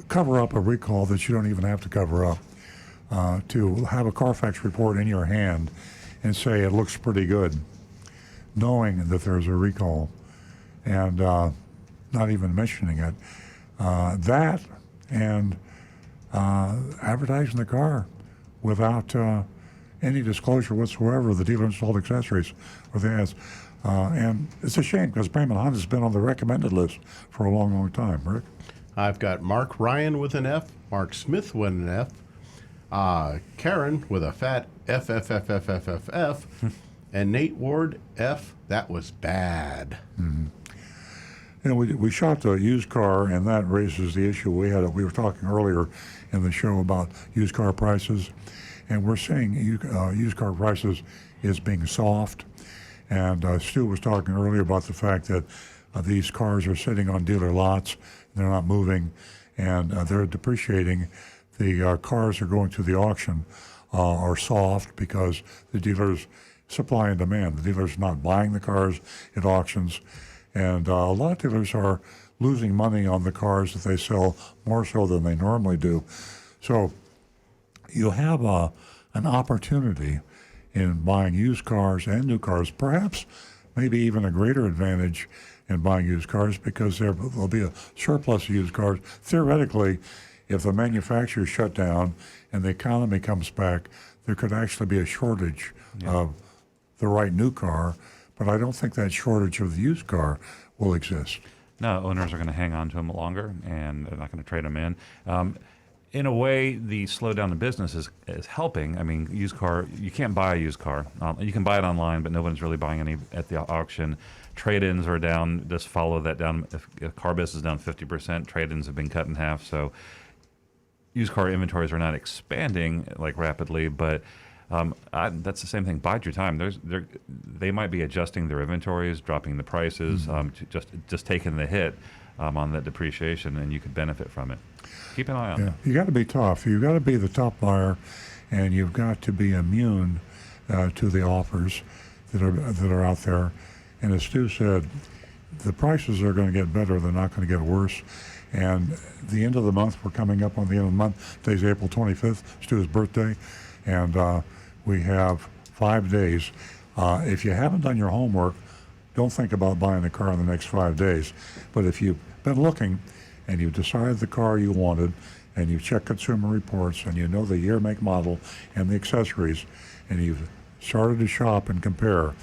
cover up a recall that you don't even have to cover up. To have a Carfax report in your hand and say it looks pretty good, knowing that there's a recall, and not even mentioning it. That and advertising the car without any disclosure whatsoever of the dealer installed accessories or the ads. And it's a shame because Bremen Honda's been on the recommended list for a long, long time. Rick? I've got Mark Ryan with an F, Mark Smith with an F, Karen with a fat F, and Nate Ward, F. That was bad. Mm-hmm. You know, we shot the used car, and that raises the issue we had. We were talking earlier in the show about used car prices, and we're seeing used car prices is being soft. And Stu was talking earlier about the fact that these cars are sitting on dealer lots, they're not moving, and they're depreciating. The cars are going to the auction are soft because the dealers supply and demand. The dealers not buying the cars at auctions, and a lot of dealers are losing money on the cars that they sell more so than they normally do. So you have an opportunity in buying used cars and new cars, perhaps maybe even a greater advantage in buying used cars because there'll be a surplus of used cars. Theoretically, if the manufacturer shut down and the economy comes back, there could actually be a shortage of the right new car, but I don't think that shortage of the used car will exist. No, owners are going to hang on to them longer, and they're not going to trade them in. In a way, the slowdown in business is helping. I mean, used car, you can't buy a used car. You can buy it online, but no one's really buying any at the auction. Trade-ins are down. Just follow that down. If car business is down 50%, trade-ins have been cut in half. So used car inventories are not expanding like rapidly, but that's the same thing. Bide your time. They might be adjusting their inventories, dropping the prices, just taking the hit on that depreciation, and you could benefit from it. Keep an eye on it. You got to be tough. You've got to be the top buyer, and you've got to be immune to the offers that are out there. And as Stu said, the prices are going to get better. They're not going to get worse. And the end of the month, we're coming up on the end of the month. Today's April 25th, Stu's birthday, and we have 5 days. If you haven't done your homework, don't think about buying a car in the next 5 days. But if you've been looking and you've decided the car you wanted and you've checked Consumer Reports and you know the year, make, model, and the accessories, and you've started to shop and compare,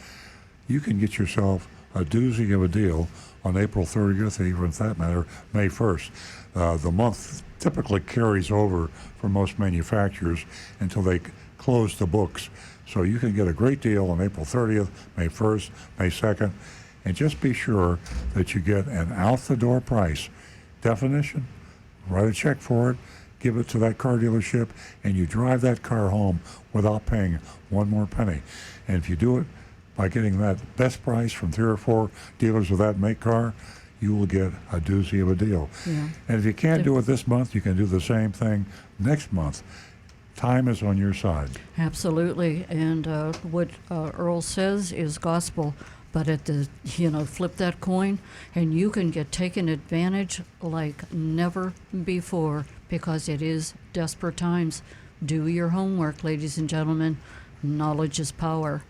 you can get yourself a doozy of a deal on April 30th, and even for that matter, May 1st. The month typically carries over for most manufacturers until they close the books. So you can get a great deal on April 30th, May 1st, May 2nd, and just be sure that you get an out-the-door price. Definition, write a check for it, give it to that car dealership, and you drive that car home without paying one more penny. And if you do it by getting that best price from 3 or 4 dealers of that make car, you will get a doozy of a deal. Yeah. And if you can't do it this month, you can do the same thing next month. Time is on your side. Absolutely. And what Earl says is gospel. But at the, flip that coin, and you can get taken advantage like never before because it is desperate times. Do your homework, ladies and gentlemen. knowledge is power.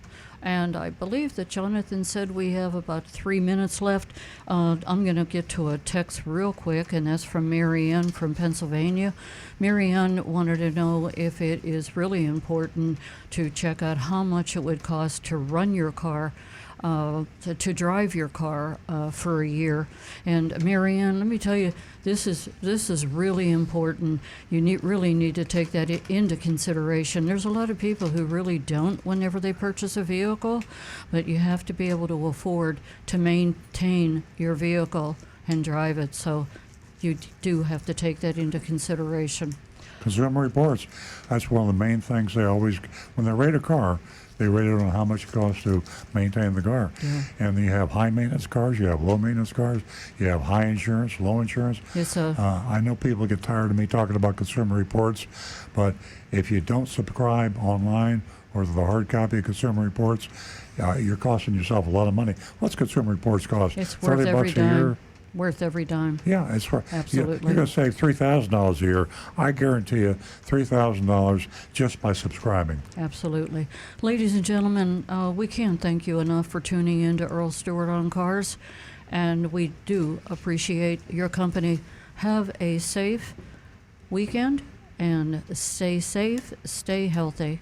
And I believe that Jonathan said we have about 3 minutes left. I'm going to get to a text real quick, and that's from Marianne from Pennsylvania. Marianne wanted to know if it is really important to check out how much it would cost to run your car, to drive your car for a year. And Marianne, let me tell you, this is really important. You really need to take that into consideration. There's a lot of people who really don't whenever they purchase a vehicle, but you have to be able to afford to maintain your vehicle and drive it. So you do have to take that into consideration. Consumer Reports, that's one of the main things they always, when they rate a car, they rate it on how much it costs to maintain the car. Yeah. And you have high maintenance cars, you have low maintenance cars, you have high insurance, low insurance. It's I know people get tired of me talking about Consumer Reports, but if you don't subscribe online or the hard copy of Consumer Reports, you're costing yourself a lot of money. What's Consumer Reports cost? It's worth $30 every a dime. year? Worth every dime. Yeah, it's for Absolutely. You're going to save $3,000 a year. I guarantee you $3,000 just by subscribing. Absolutely. Ladies and gentlemen, we can't thank you enough for tuning in to Earl Stewart on Cars, and we do appreciate your company. Have a safe weekend, and stay safe, stay healthy.